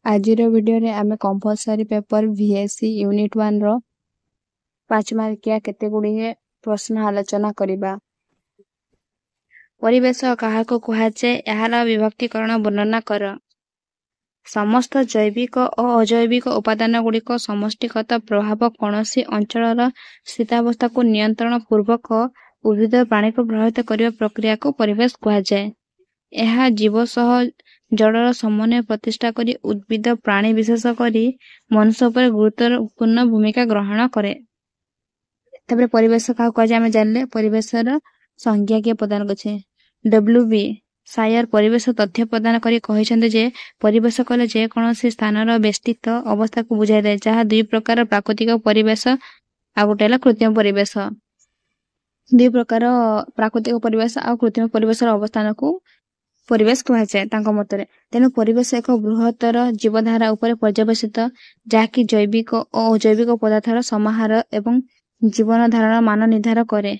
आजिर video रे आमे compulsory paper VSC unit 1 रो 5 मार्किया केते गुडी प्रश्न आलोचना करिबा। परिवेश काहाको कुहाचे एहार विभक्तिकरण वर्णना कर। समस्त जैविक और अजैविक उपादान गुड़िक समष्टिगत प्रभाव कौनसी अंचलर स्थितावस्था को नियंत्रण पूर्वक उद्भिद प्राणी को प्रभावित करने प्रक्रिया को परिवेश कुहाଯାଏ। ଏହା जीव सह जड़र समन्वय प्रतिष्ठा करी उद्भिद प्राणी विशेष करी मनुष्य पर गुरुत्वपूर्ण भूमिका ग्रहण करे। तबरे परिवेश का कुहाଯାଏ आमे जानले परिवेशर संज्ञा के प्रदान करछे। WB सायर परिवेश तथ्य प्रदान करी कहिसंते जे परिवेश कले जे कोनोसी स्थानर बेष्टित अवस्था को बुझाइ दे जहा दुई प्रकार प्राकृतिक परिवेश आ गोटेला कृत्रिम परिवेश। दुई प्रकार प्राकृतिक परिवेश आ कृत्रिम परिवेशर अवस्थान को परिवेश कुहाଯାଏ तांको मतरे। तेनु परिवेश एक बृहत्तर जीवधारा उपरे पर्यवेसित जाकी जैविक और अजैविक पदार्थर समाहार एवं जीवन धारण मान निर्धारण करे।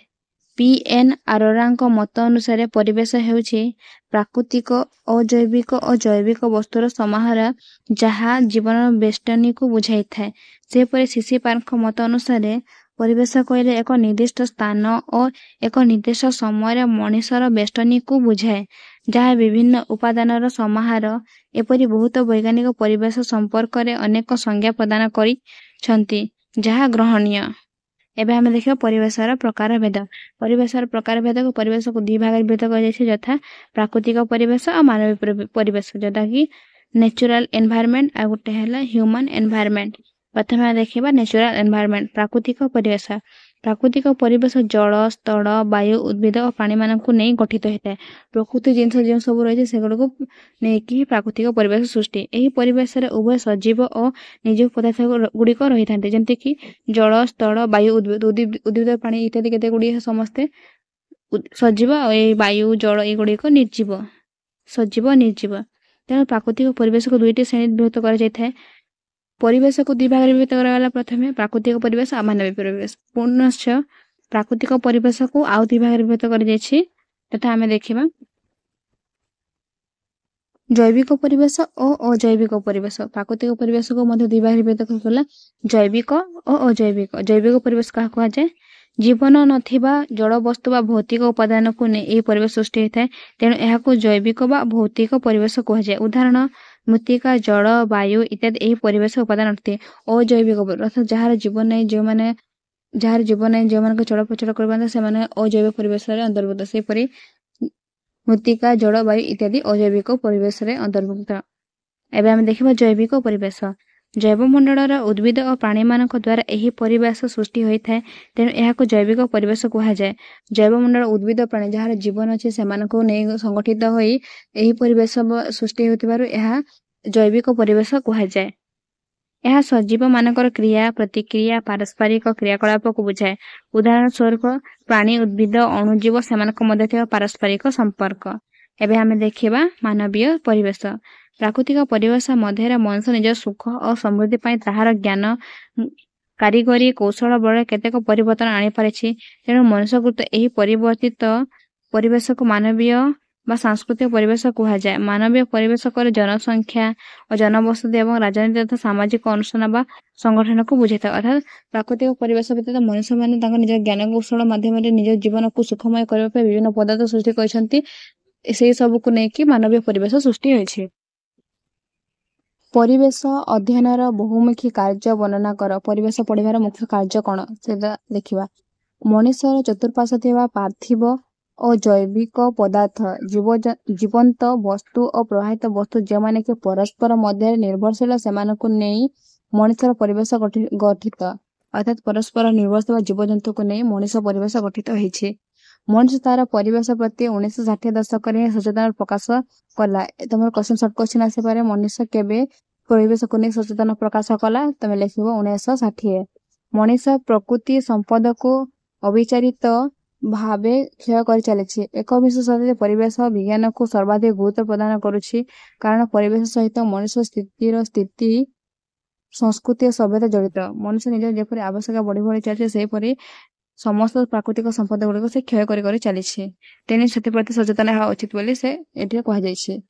PN अरोरांक मत अनुसार परिवेश हेउछि प्राकृतिक अजैविक और जैविक वस्तुर समाहार जहा जीवन बेष्टनी को बुझाई थाए। सेपरि सीसी पार्क मत अनुसार परिवेश कहले एक निर्दिष्ट स्थान और एक निर्दिष्ट समय मनुष्यर बेष्टनी को बुझाए जहा विभिन्न उपादानर समाहार। एपरि बहुत वैज्ञानिक परिवेश संपर्क में अनेक संज्ञा प्रदान करिसंति जहा ग्रहणीय। एबे हमें देखियो परिवेशर प्रकार भेद। परिवेशर प्रकार भेद को परिवेश को दुई भाग में विभक्त कर जायछि यथा प्राकृतिक परिवेश और मानवीय परिवेश जता कि नेचुरल एनवायरनमेंट आ गोटे हैला ह्यूमन एनवायरनमेंट। प्रथम देखिबा नेचुरल एनवायरनमेंट प्राकृतिक परिवेश। प्राकृतिक परिवेश जल स्थल वायु उद्भिद और प्राणी मानक नहीं गठित होता है। प्रकृति जिनस जो सब रही से नहीं प्राकृतिक परिवेश सृष्टि। यही परिवेश उभय सजीव और निर्जीव पदार्थ गुड़िक रही था जमती कि जल स्थल वायु उद्भिद प्राणी इत्यादि केते गुड़ी समस्ते सजीव और वायु जल युड़िक निर्जीव सजीव निर्जीव। तेणु प्राकृतिक परिवेश को दुईटी श्रेणी विभक्त कर परिवेश को दुई भाग में विभक्त कराला। प्रथमे प्राकृतिक परिवेश और मानवीय परिवेश। पुनश्च प्राकृतिक परिवेश को आउ दुई भाग में विभक्त कर जायछि तथा आमे देखिबा जैविक परिवेश और अजैविक परिवेश। प्राकृतिक परिवेश को मध्य दुई भाग में विभक्त करला जैविक और अजैविक। जैविक परिवेश का कहा जाए जीवन नथिबा जड़ वस्तु बा भौतिक उपादान को ने ए परिवेश सृष्टि होता है। तेणु यह को जैविक बा भौतिक परिवेश कहा जाए। उदाहरण मृत्तिका जल वायु इत्यादि यही परिवेश उपादान अटते। अजैविक अर्थात जार जीवन नहीं जो माने जार जीवन नहीं जो मान चलप्रचल कर से अजैविक परिवेश अंतर्भुक्त। सेपरि मृत्तिका जल वायु इत्यादि अजैविक परिवेश अंतर्भुक्त। एबे हम देखिबा जैविक परिवेश। जैवमंडल उद्भिद और प्राणी मान द्वारा यही परिवेश सृष्टि होता है। तेणु यह जैविक परिवेश कहुए। जैवमंडल उद्भिद प्राणी जार जीवन अच्छे से संगठित होई यही परिवेश सृष्टि होता जैविक परिवेश कहुए। यह सजीव मानकर क्रिया प्रतिक्रिया पारस्परिक क्रियाकलाप को बुझाए। उदाहरण स्वरूप प्राणी उद्भिद अणुजीव से पारस्परिक संपर्क। एबे हमें देखिबा मानवीय परिवेश। प्राकृतिक परिवेश मध्य मनुष्य निज सुख और समृद्धि पाई ताहार ज्ञान कारीगरी कौशल बल केतेक परिवर्तन आनी पारिछि। तेणु मनुष्यकृत यही परिवर्तित परिवेश को मानवीय बा सांस्कृतिक परिवेश कहुए। मानवीय परिवेश कर जनसंख्या और जनबसति एवं राजनीति तथा सामाजिक अनुष्ठान बा संगठन को बुझाई था। अर्थात प्राकृतिक परिवेश व्यतीत मनुष्य माने तांको निज ज्ञान कौशल माध्यम निज जीवन को सुखमय करबा पे विभिन्न पदार्थ सृष्टि करछंती। से सब को नेकी मानवीय परिवेश सृष्टि होइछि। परिवेश अध्ययनर बहुमुखी कार्य वर्णना कर। परिवेश पढ़िबार मुख्य कार्य कौन से देखिबा। मनुष्यर चतुर्पार्श्व थिबा पार्थिव और जैविक पदार्थ जीवंत वस्तु और प्रवाहित वस्तु जो माने के परस्पर मध्य निर्भरशील से नहीं मनुष्यर परिवेश गठित। अर्थात परस्पर निर्भरशील जीवजंतु को नहीं मनुष्य परिवेश गठित होइछि। मनुष्य तार परिवेश प्रति 1960 दशक में सचेतन प्रकाश कला। तुम क्वेश्चन शॉर्ट क्वेश्चन आसी पारे मनुष्य केबे परिवेश को नहीं सचेतन प्रकाश कला तुम लिखिबो 1960। मनुष्य प्रकृति संपद को अविचारित भावे क्षय कर चली। 21वीं शताब्दी परिवेश विज्ञान को सर्वाधिक गुरुत्व प्रदान करुछि कारण परिवेश सहित मनुष्य स्थिति संस्कृति और सभ्यता जड़ित। मनुष्य निज जेपरि आवश्यक बढ़ी बढ़ी चलছে सेपरि समस्त प्राकृतिक संपद गुड़िक से क्षय कर चली। तेणु से सचेतन होगा उचित बोली से एठी कहा जायछि।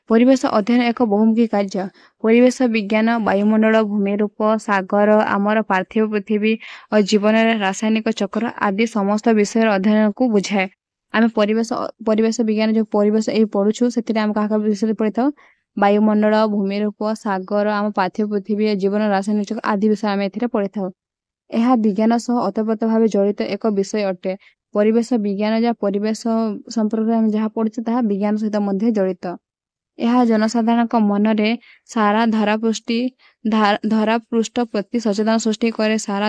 ପରିବେଶ ଅଧ୍ୟୟନ ଏକ ବହୁମୁଖୀ କାର୍ଯ୍ୟ। ପରିବେଶ ବିଜ୍ଞାନ ବାୟୁମଣ୍ଡଳ, ଭୂମିରୂପ, ସାଗର, ଆମର ପାର୍ଥିବ ପୃଥିବୀ ଓ ଜୀବନର ରାସାୟନିକ ଚକ୍ର ଆଦି ସମସ୍ତ ବିଷୟର ଅଧ୍ୟୟନକୁ ବୁଝାଏ। ଆମେ ପରିବେଶ ବିଜ୍ଞାନ ଯେଉଁ ପରିବେଶ ଏଇ ପଢୁଛୁ ସେଥିରେ ଆମେ କାହା ବିଷୟରେ ପଢିଥାଉ? ବାୟୁମଣ୍ଡଳ, ଭୂମିରୂପ, ସାଗର, ଆମ ପାର୍ଥିବ ପୃଥିବୀ, ଜୀବନ, ରାସାୟନିକ ଚକ୍ର ଆଦି ବିଷୟ ଆମେ ଏଥିରେ ପଢିଥାଉ। ଏହା ବିଜ୍ଞାନ ସହ ଓତପ୍ରୋତ ଭାବେ ଜଡ଼ିତ ଏକ ବିଷୟ ଅଟେ। ପରିବେଶ ବିଜ୍ଞାନ ଯାହା ପରିବେଶ ସମ୍ପର୍କରେ ଆମେ ଯାହା ପଢୁଛୁ ତାହା ବିଜ୍ଞାନ ସହିତ ମଧ୍ୟ ଜଡ଼ିତ। ଏହା ଜନସାଧାରଣଙ୍କ ମନରେ ସାରା ଧରାପୃଷ୍ଠ ପ୍ରତି ସଚେତନ ସୃଷ୍ଟି કરે। ସାରା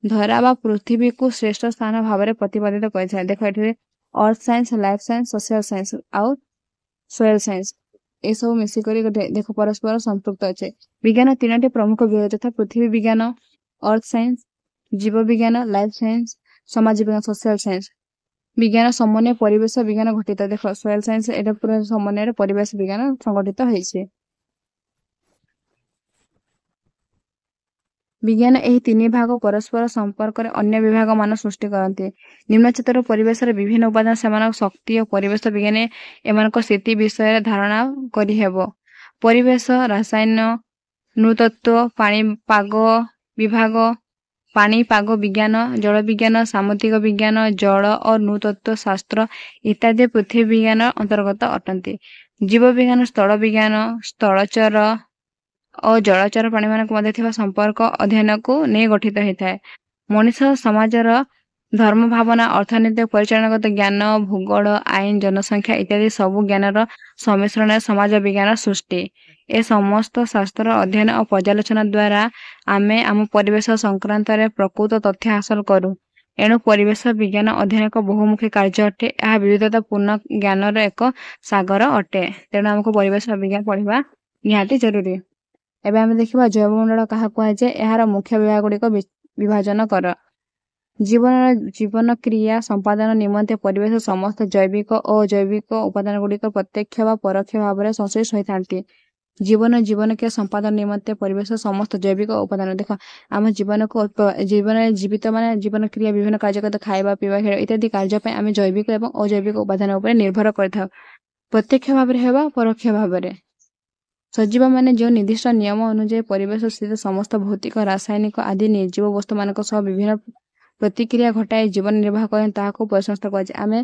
ଧରା ବା ପୃଥିବୀକୁ ଶ୍ରେଷ୍ଠ ସ୍ଥାନ ଭାବରେ ପ୍ରତିପାଦିତ କରିଥାଏ। ଦେଖ ଏଠାରେ ଅର୍ଥ science, life science, social science ଆଉ ସୋଏଲ ସାଇନ୍ସ ଏସବୁ ମିଶିକରି ଗୋଟେ ଦେଖ ପରସ୍ପର ସମ୍ପୃକ୍ତ ଅଛି। ବିଜ୍ଞାନ ତିନୋଟି ପ୍ରମୁଖ ବିଭାଗ ଯଥା ପୃଥିବୀ ବିଜ୍ଞାନ, ଅର୍ଥ ସାଇନ୍ସ, ଜୀବ ବିଜ୍ଞାନ, ଲାଇଫ ସାଇନ୍ସ, ସମାଜ ବିଜ୍ଞାନ, ସୋସିଆଲ ସାଇନ୍ସ। ବିଜ୍ଞାନ ସମନ୍ୱୟ ପରିବେଶ ବିଜ୍ଞାନ ଘଟିତ। ଦେଖ ସୋଏଲ ସାଇନ୍ସ এটা ପୁରା ସମନ୍ୱୟରେ ପରିବେଶ ବିଜ୍ଞାନ ସଂଗଠିତ ହେଇଛି। ବିଜ୍ଞାନ ଏହି ତିନି ଭାଗ ପରସ୍ପର ସମ୍ପର୍କରେ ଅନ୍ୟ ବିଭାଗ ମାନ ସୃଷ୍ଟି କରନ୍ତି। ନିମ୍ନଚିତ୍ର ପରିବେଶର ବିଭିନ୍ନ ଉପାଦାନ, ସେମାନଙ୍କ ଶକ୍ତି ଓ ପରିବେଶ ବିଜ୍ଞାନ ଏମାନଙ୍କ ସ୍ଥିତି ବିଷୟରେ ଧାରଣା କରିହେବ। ପରିବେଶ ରସାୟନ, ନୃତତ୍ତ୍ୱ, ପାଣିପାଗ ବିଭାଗ, ପାଣିପାଗ ବିଜ୍ଞାନ, ଜଳ ବିଜ୍ଞାନ, ସାମୁଦ୍ରିକ ବିଜ୍ଞାନ, ଜଳ ଓ ନୃତତ୍ତ୍ୱ ଶାସ୍ତ୍ର ଇତ୍ୟାଦି ପୃଥିବୀ ବିଜ୍ଞାନ ଅନ୍ତର୍ଗତ ଅଟନ୍ତି। ଜୀବ ବିଜ୍ଞାନ ସ୍ଥଳ ବିଜ୍ଞାନ, ସ୍ଥଳଚର ଓ ଜଳଚର ପ୍ରାଣୀମାନଙ୍କ ମଧ୍ୟରେ ଥିବା ସମ୍ପର୍କ ଅଧ୍ୟୟନକୁ ନେଇ ଗଠିତ ହୋଇଥାଏ। ମଣିଷ ସମାଜର ଧର୍ମ, ଭାବନା, ଅର୍ଥନୈତିକ, ପରିଚାଳନାଗତ ଜ୍ଞାନ, ଭୂଗୋଳ, ଆଇନ, ଜନସଂଖ୍ୟା ଇତ୍ୟାଦି ସବୁ ଜ୍ଞାନର ସମ୍ମିଶ୍ରଣରେ ସମାଜ ବିଜ୍ଞାନ ସୃଷ୍ଟି। ଏ ସମସ୍ତ ଶାସ୍ତ୍ର ଅଧ୍ୟୟନ ଓ ପର୍ଯ୍ୟାଲୋଚନା ଦ୍ୱାରା ଆମେ ଆମ ପରିବେଶ ସଂକ୍ରାନ୍ତରେ ପ୍ରକୃତ ତଥ୍ୟ ହାସଲ କରୁ। ଏଣୁ ପରିବେଶ ବିଜ୍ଞାନ ଅଧ୍ୟୟନ ଏକ ବହୁମୁଖୀ କାର୍ଯ୍ୟ ଅଟେ। ଏହା ବିବିଧତାପୂର୍ଣ୍ଣ ଜ୍ଞାନର ଏକ ସାଗର ଅଟେ। ତେଣୁ ଆମକୁ ପରିବେଶ ବିଜ୍ଞାନ ପଢ଼ିବା ନିହାତି ଜରୁରୀ। ଏବେ ଆମେ ଦେଖିବା ଜୈବମଣ୍ଡଳ କାହାକୁ କୁହାଯାଏ। ଏହାର ମୁଖ୍ୟ ବିଭାଗ ଗୁଡ଼ିକ ବିଭାଜନ କର। ଜୀବନ କ୍ରିୟା ସମ୍ପାଦନ ନିମନ୍ତେ ପରିବେଶ ସମସ୍ତ ଜୈବିକ ଓ ଅଜୈବିକ ଉପାଦାନ ଗୁଡ଼ିକ ପ୍ରତ୍ୟକ୍ଷ ବା ପରୋକ୍ଷ ଭାବରେ ସଂଶ୍ଳିଷ୍ଟ ହୋଇଥାନ୍ତି। ଜୀବନ କ୍ରିୟା ସମ୍ପାଦନ ନିମନ୍ତେ ପରିବେଶ ସମସ୍ତ ଜୈବିକ ଉପାଦାନ। ଦେଖ ଆମ ଜୀବନରେ ଜୀବିତ ମାନେ ଜୀବନ କ୍ରିୟା ବିଭିନ୍ନ କାର୍ଯ୍ୟ ଖାଇବା, ପିଇବା, ଖେଳ ଇତ୍ୟାଦି କାର୍ଯ୍ୟ ପାଇଁ ଆମେ ଜୈବିକ ଏବଂ ଅଜୈବିକ ଉପାଦାନ ଉପରେ ନିର୍ଭର କରିଥାଉ, ପ୍ରତ୍ୟକ୍ଷ ଭାବରେ ହେବା ପରୋକ୍ଷ ଭାବରେ। ସଜୀବ ମାନେ ଯେଉଁ ନିର୍ଦ୍ଦିଷ୍ଟ ନିୟମ ଅନୁଯାୟୀ ପରିବେଶ ସ୍ଥିତ ସମସ୍ତ ଭୌତିକ, ରାସାୟନିକ ଆଦି ନିର୍ଜୀବ ବସ୍ତୁମାନଙ୍କ ସହ ବିଭିନ୍ନ ପ୍ରତିକ୍ରିୟା ଘଟାଇ ଜୀବନ ନିର୍ବାହ କରନ୍ତି ତାହାକୁ ପରିସଂସ୍ଥା କୁହାଯାଏ। ଆମେ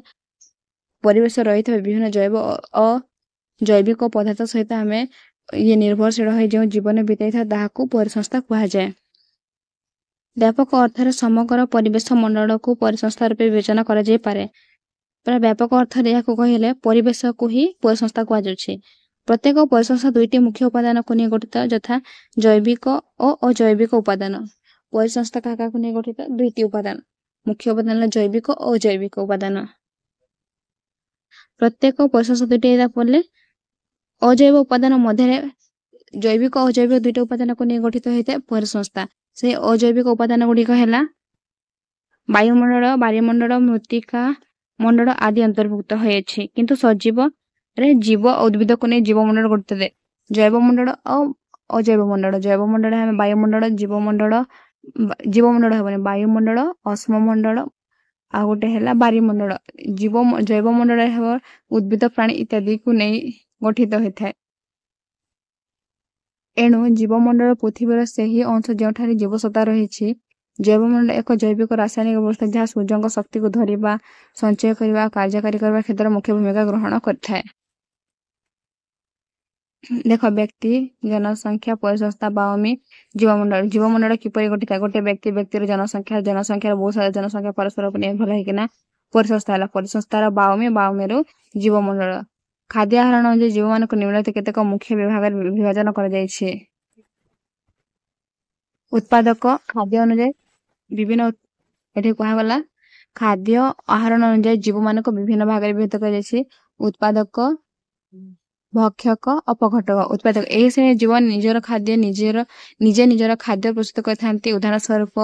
ପରିବେଶ ରହିଥିବା ବିଭିନ୍ନ ଜୈବ ଓ ଜୈବିକ ପଦାର୍ଥ ସହିତ ଆମେ ନିର୍ଭରଶୀଳ ହୋଇ ଯେଉଁ ଜୀବନ ବିତାଇଥାଏ ତାହାକୁ ପରିସଂସ୍ଥା କୁହାଯାଏ। ବ୍ୟାପକ ଅର୍ଥରେ ସମଗ୍ର ପରିବେଶ ମଣ୍ଡଳକୁ ପରିସଂସ୍ଥା ରୂପେ ବିବେଚନା କରାଯାଇପାରେ। ପୁରା ବ୍ୟାପକ ଅର୍ଥରେ ଏହାକୁ କହିଲେ ପରିବେଶକୁ ହିଁ ପରିସଂସ୍ଥା କୁହାଯାଉଛି। ପ୍ରତ୍ୟେକ ପରିସଂସ୍ଥା ଦୁଇଟି ମୁଖ୍ୟ ଉପାଦାନକୁ ନେଇ ଗଠିତ ଯଥା ଜୈବିକ ଓ ଅଜୈବିକ ଉପାଦାନ। ପରିସଂସ୍ଥା କାହାକୁ ନେଇ ଗଠିତ? ଦୁଇଟି ଉପାଦାନ। ମୁଖ୍ୟ ଉପାଦାନ ହେଲା ଜୈବିକ ଓ ଅଜୈବିକ ଉପାଦାନ। ପ୍ରତ୍ୟେକ ପରିସଂସ୍ଥା ଦୁଇଟି ହେଲା ପଡ଼ିଲେ ଅଜୈବ ଉପାଦାନ ମଧ୍ୟରେ ଜୈବିକ ଓ ଅଜୈବିକ ଦୁଇଟି ଉପାଦାନକୁ ନେଇ ଗଠିତ ହୋଇଥାଏ ପରିସଂସ୍ଥା। ସେହି ଅଜୈବିକ ଉପାଦାନ ଗୁଡ଼ିକ ହେଲା ବାୟୁମଣ୍ଡଳ, ମୃତ୍ତିକା ମଣ୍ଡଳ ଆଦି ଅନ୍ତର୍ଭୁକ୍ତ ହୋଇଅଛି। କିନ୍ତୁ ସଜୀବରେ ଜୀବ ଓ ଉଦ୍ଭିଦକୁ ନେଇ ଜୀବମଣ୍ଡଳ ଗଠିତ ଥାଏ। ଜୈବମଣ୍ଡଳ ଓ ଅଜୈବ ମଣ୍ଡଳ। ଜୈବମଣ୍ଡଳ ହେଲା ବାୟୁମଣ୍ଡଳ, ଜୀବମଣ୍ଡଳ ହେବନି, ବାୟୁମଣ୍ଡଳ, ଅଶ୍ମମଣ୍ଡଳ ଆଉ ଗୋଟେ ହେଲା ବାରିମଣ୍ଡଳ। ଜୈବମଣ୍ଡଳ ହେବ ଉଦ୍ଭିଦ, ପ୍ରାଣୀ ଇତ୍ୟାଦିକୁ ନେଇ ଗଠିତ ହୋଇଥାଏ। ଏଣୁ ଜୀବମଣ୍ଡଳ ପୃଥିବୀର ସେହି ଅଂଶ ଯେଉଁଠାରେ ଜୀବସତ୍ତା ରହିଛି। ଜୈବମଣ୍ଡଳ ଏକ ଜୈବିକ ରାସାୟନିକ ବ୍ୟବସ୍ଥା ଯାହା ସୂର୍ଯ୍ୟଙ୍କ ଶକ୍ତିକୁ ଧରିବା, ସଞ୍ଚୟ କରିବା ଓ କାର୍ଯ୍ୟକାରୀ କରିବା କ୍ଷେତ୍ରରେ ମୁଖ୍ୟ ଭୂମିକା ଗ୍ରହଣ କରିଥାଏ। ଦେଖ ବ୍ୟକ୍ତି, ଜନସଂଖ୍ୟା, ପରିସଂସ୍ଥା, ବାଉମୀ, ଜୀବମଣ୍ଡଳ। ଜୀବମଣ୍ଡଳ କିପରି ଗଠିଥାଏ? ଗୋଟେ ବ୍ୟକ୍ତିର ଜନସଂଖ୍ୟାର ବହୁତ ସାରା ଜନସଂଖ୍ୟା ପରସ୍ପର ଉପରେ ନିର୍ଭର ହେଇକିନା ପରିସଂସ୍ଥା ହେଲା। ପରିସଂସ୍ଥାର ବାଉମୀରୁ ଜୀବମଣ୍ଡଳ। ଖାଦ୍ୟ ଆହରଣ ଅନୁଯାୟୀ ଜୀବମାନଙ୍କୁ ନିମ୍ନଲିଖିତ କେତେକ ମୁଖ୍ୟ ବିଭାଗରେ ବିଭାଜନ କରାଯାଇଛି। ଉତ୍ପାଦକ। ଖାଦ୍ୟ ଅନୁଯାୟୀ ବିଭିନ୍ନ ଏଠି କୁହାଗଲା ଖାଦ୍ୟ ଆହରଣ ଅନୁଯାୟୀ ଜୀବମାନଙ୍କୁ ବିଭିନ୍ନ ଭାଗରେ ବିଭକ୍ତ କରାଯାଇଛି। ଉତ୍ପାଦକ, ଭକ୍ଷକ, ଅପଘଟକ। ଉତ୍ପାଦକ ଏହି ଶ୍ରେଣୀର ଜୀବ ନିଜର ଖାଦ୍ୟ ନିଜର ଖାଦ୍ୟ ପ୍ରସ୍ତୁତ କରିଥାନ୍ତି। ଉଦାହରଣ ସ୍ୱରୂପ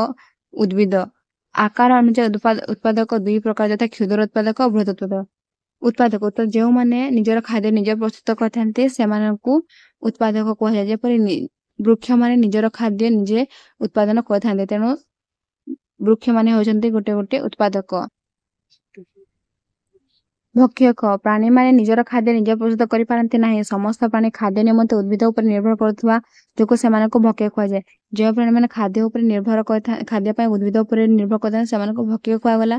ଉଦ୍ଭିଦ। ଆକାର ଅନୁଯାୟୀ ଉତ୍ପାଦକ ଦୁଇ ପ୍ରକାର ଯଥା କ୍ଷୁଦ୍ର ଉତ୍ପାଦକ ଓ ବୃହତ ଉତ୍ପାଦକ। ଯେଉଁମାନେ ନିଜର ଖାଦ୍ୟ ନିଜେ ପ୍ରସ୍ତୁତ କରିଥାନ୍ତି ସେମାନଙ୍କୁ ଉତ୍ପାଦକ କୁହାଯାଏ। ଯେପରି ବୃକ୍ଷମାନେ ନିଜର ଖାଦ୍ୟ ନିଜେ ଉତ୍ପାଦନ କରିଥାନ୍ତି, ତେଣୁ ବୃକ୍ଷମାନେ ହେଉଛନ୍ତି ଗୋଟେ ଉତ୍ପାଦକ। ଭକ୍ଷକ ପ୍ରାଣୀମାନେ ନିଜର ଖାଦ୍ୟ ନିଜେ ପ୍ରସ୍ତୁତ କରିପାରନ୍ତି ନାହିଁ। ସମସ୍ତ ପ୍ରାଣୀ ଖାଦ୍ୟ ନିମନ୍ତେ ଉଦ୍ଭିଦ ଉପରେ ନିର୍ଭର କରୁଥିବା ଯୋଗୁଁ ସେମାନଙ୍କୁ ଭକ୍ଷକ କୁହାଯାଏ। ଯେଉଁ ପ୍ରାଣୀମାନେ ଖାଦ୍ୟ ଉପରେ ନିର୍ଭର ଖାଦ୍ୟ ପାଇଁ ଉଦ୍ଭିଦ ଉପରେ ନିର୍ଭର କରିଥାନ୍ତି ସେମାନଙ୍କୁ ଭକ୍ଷକ କୁହାଗଲା।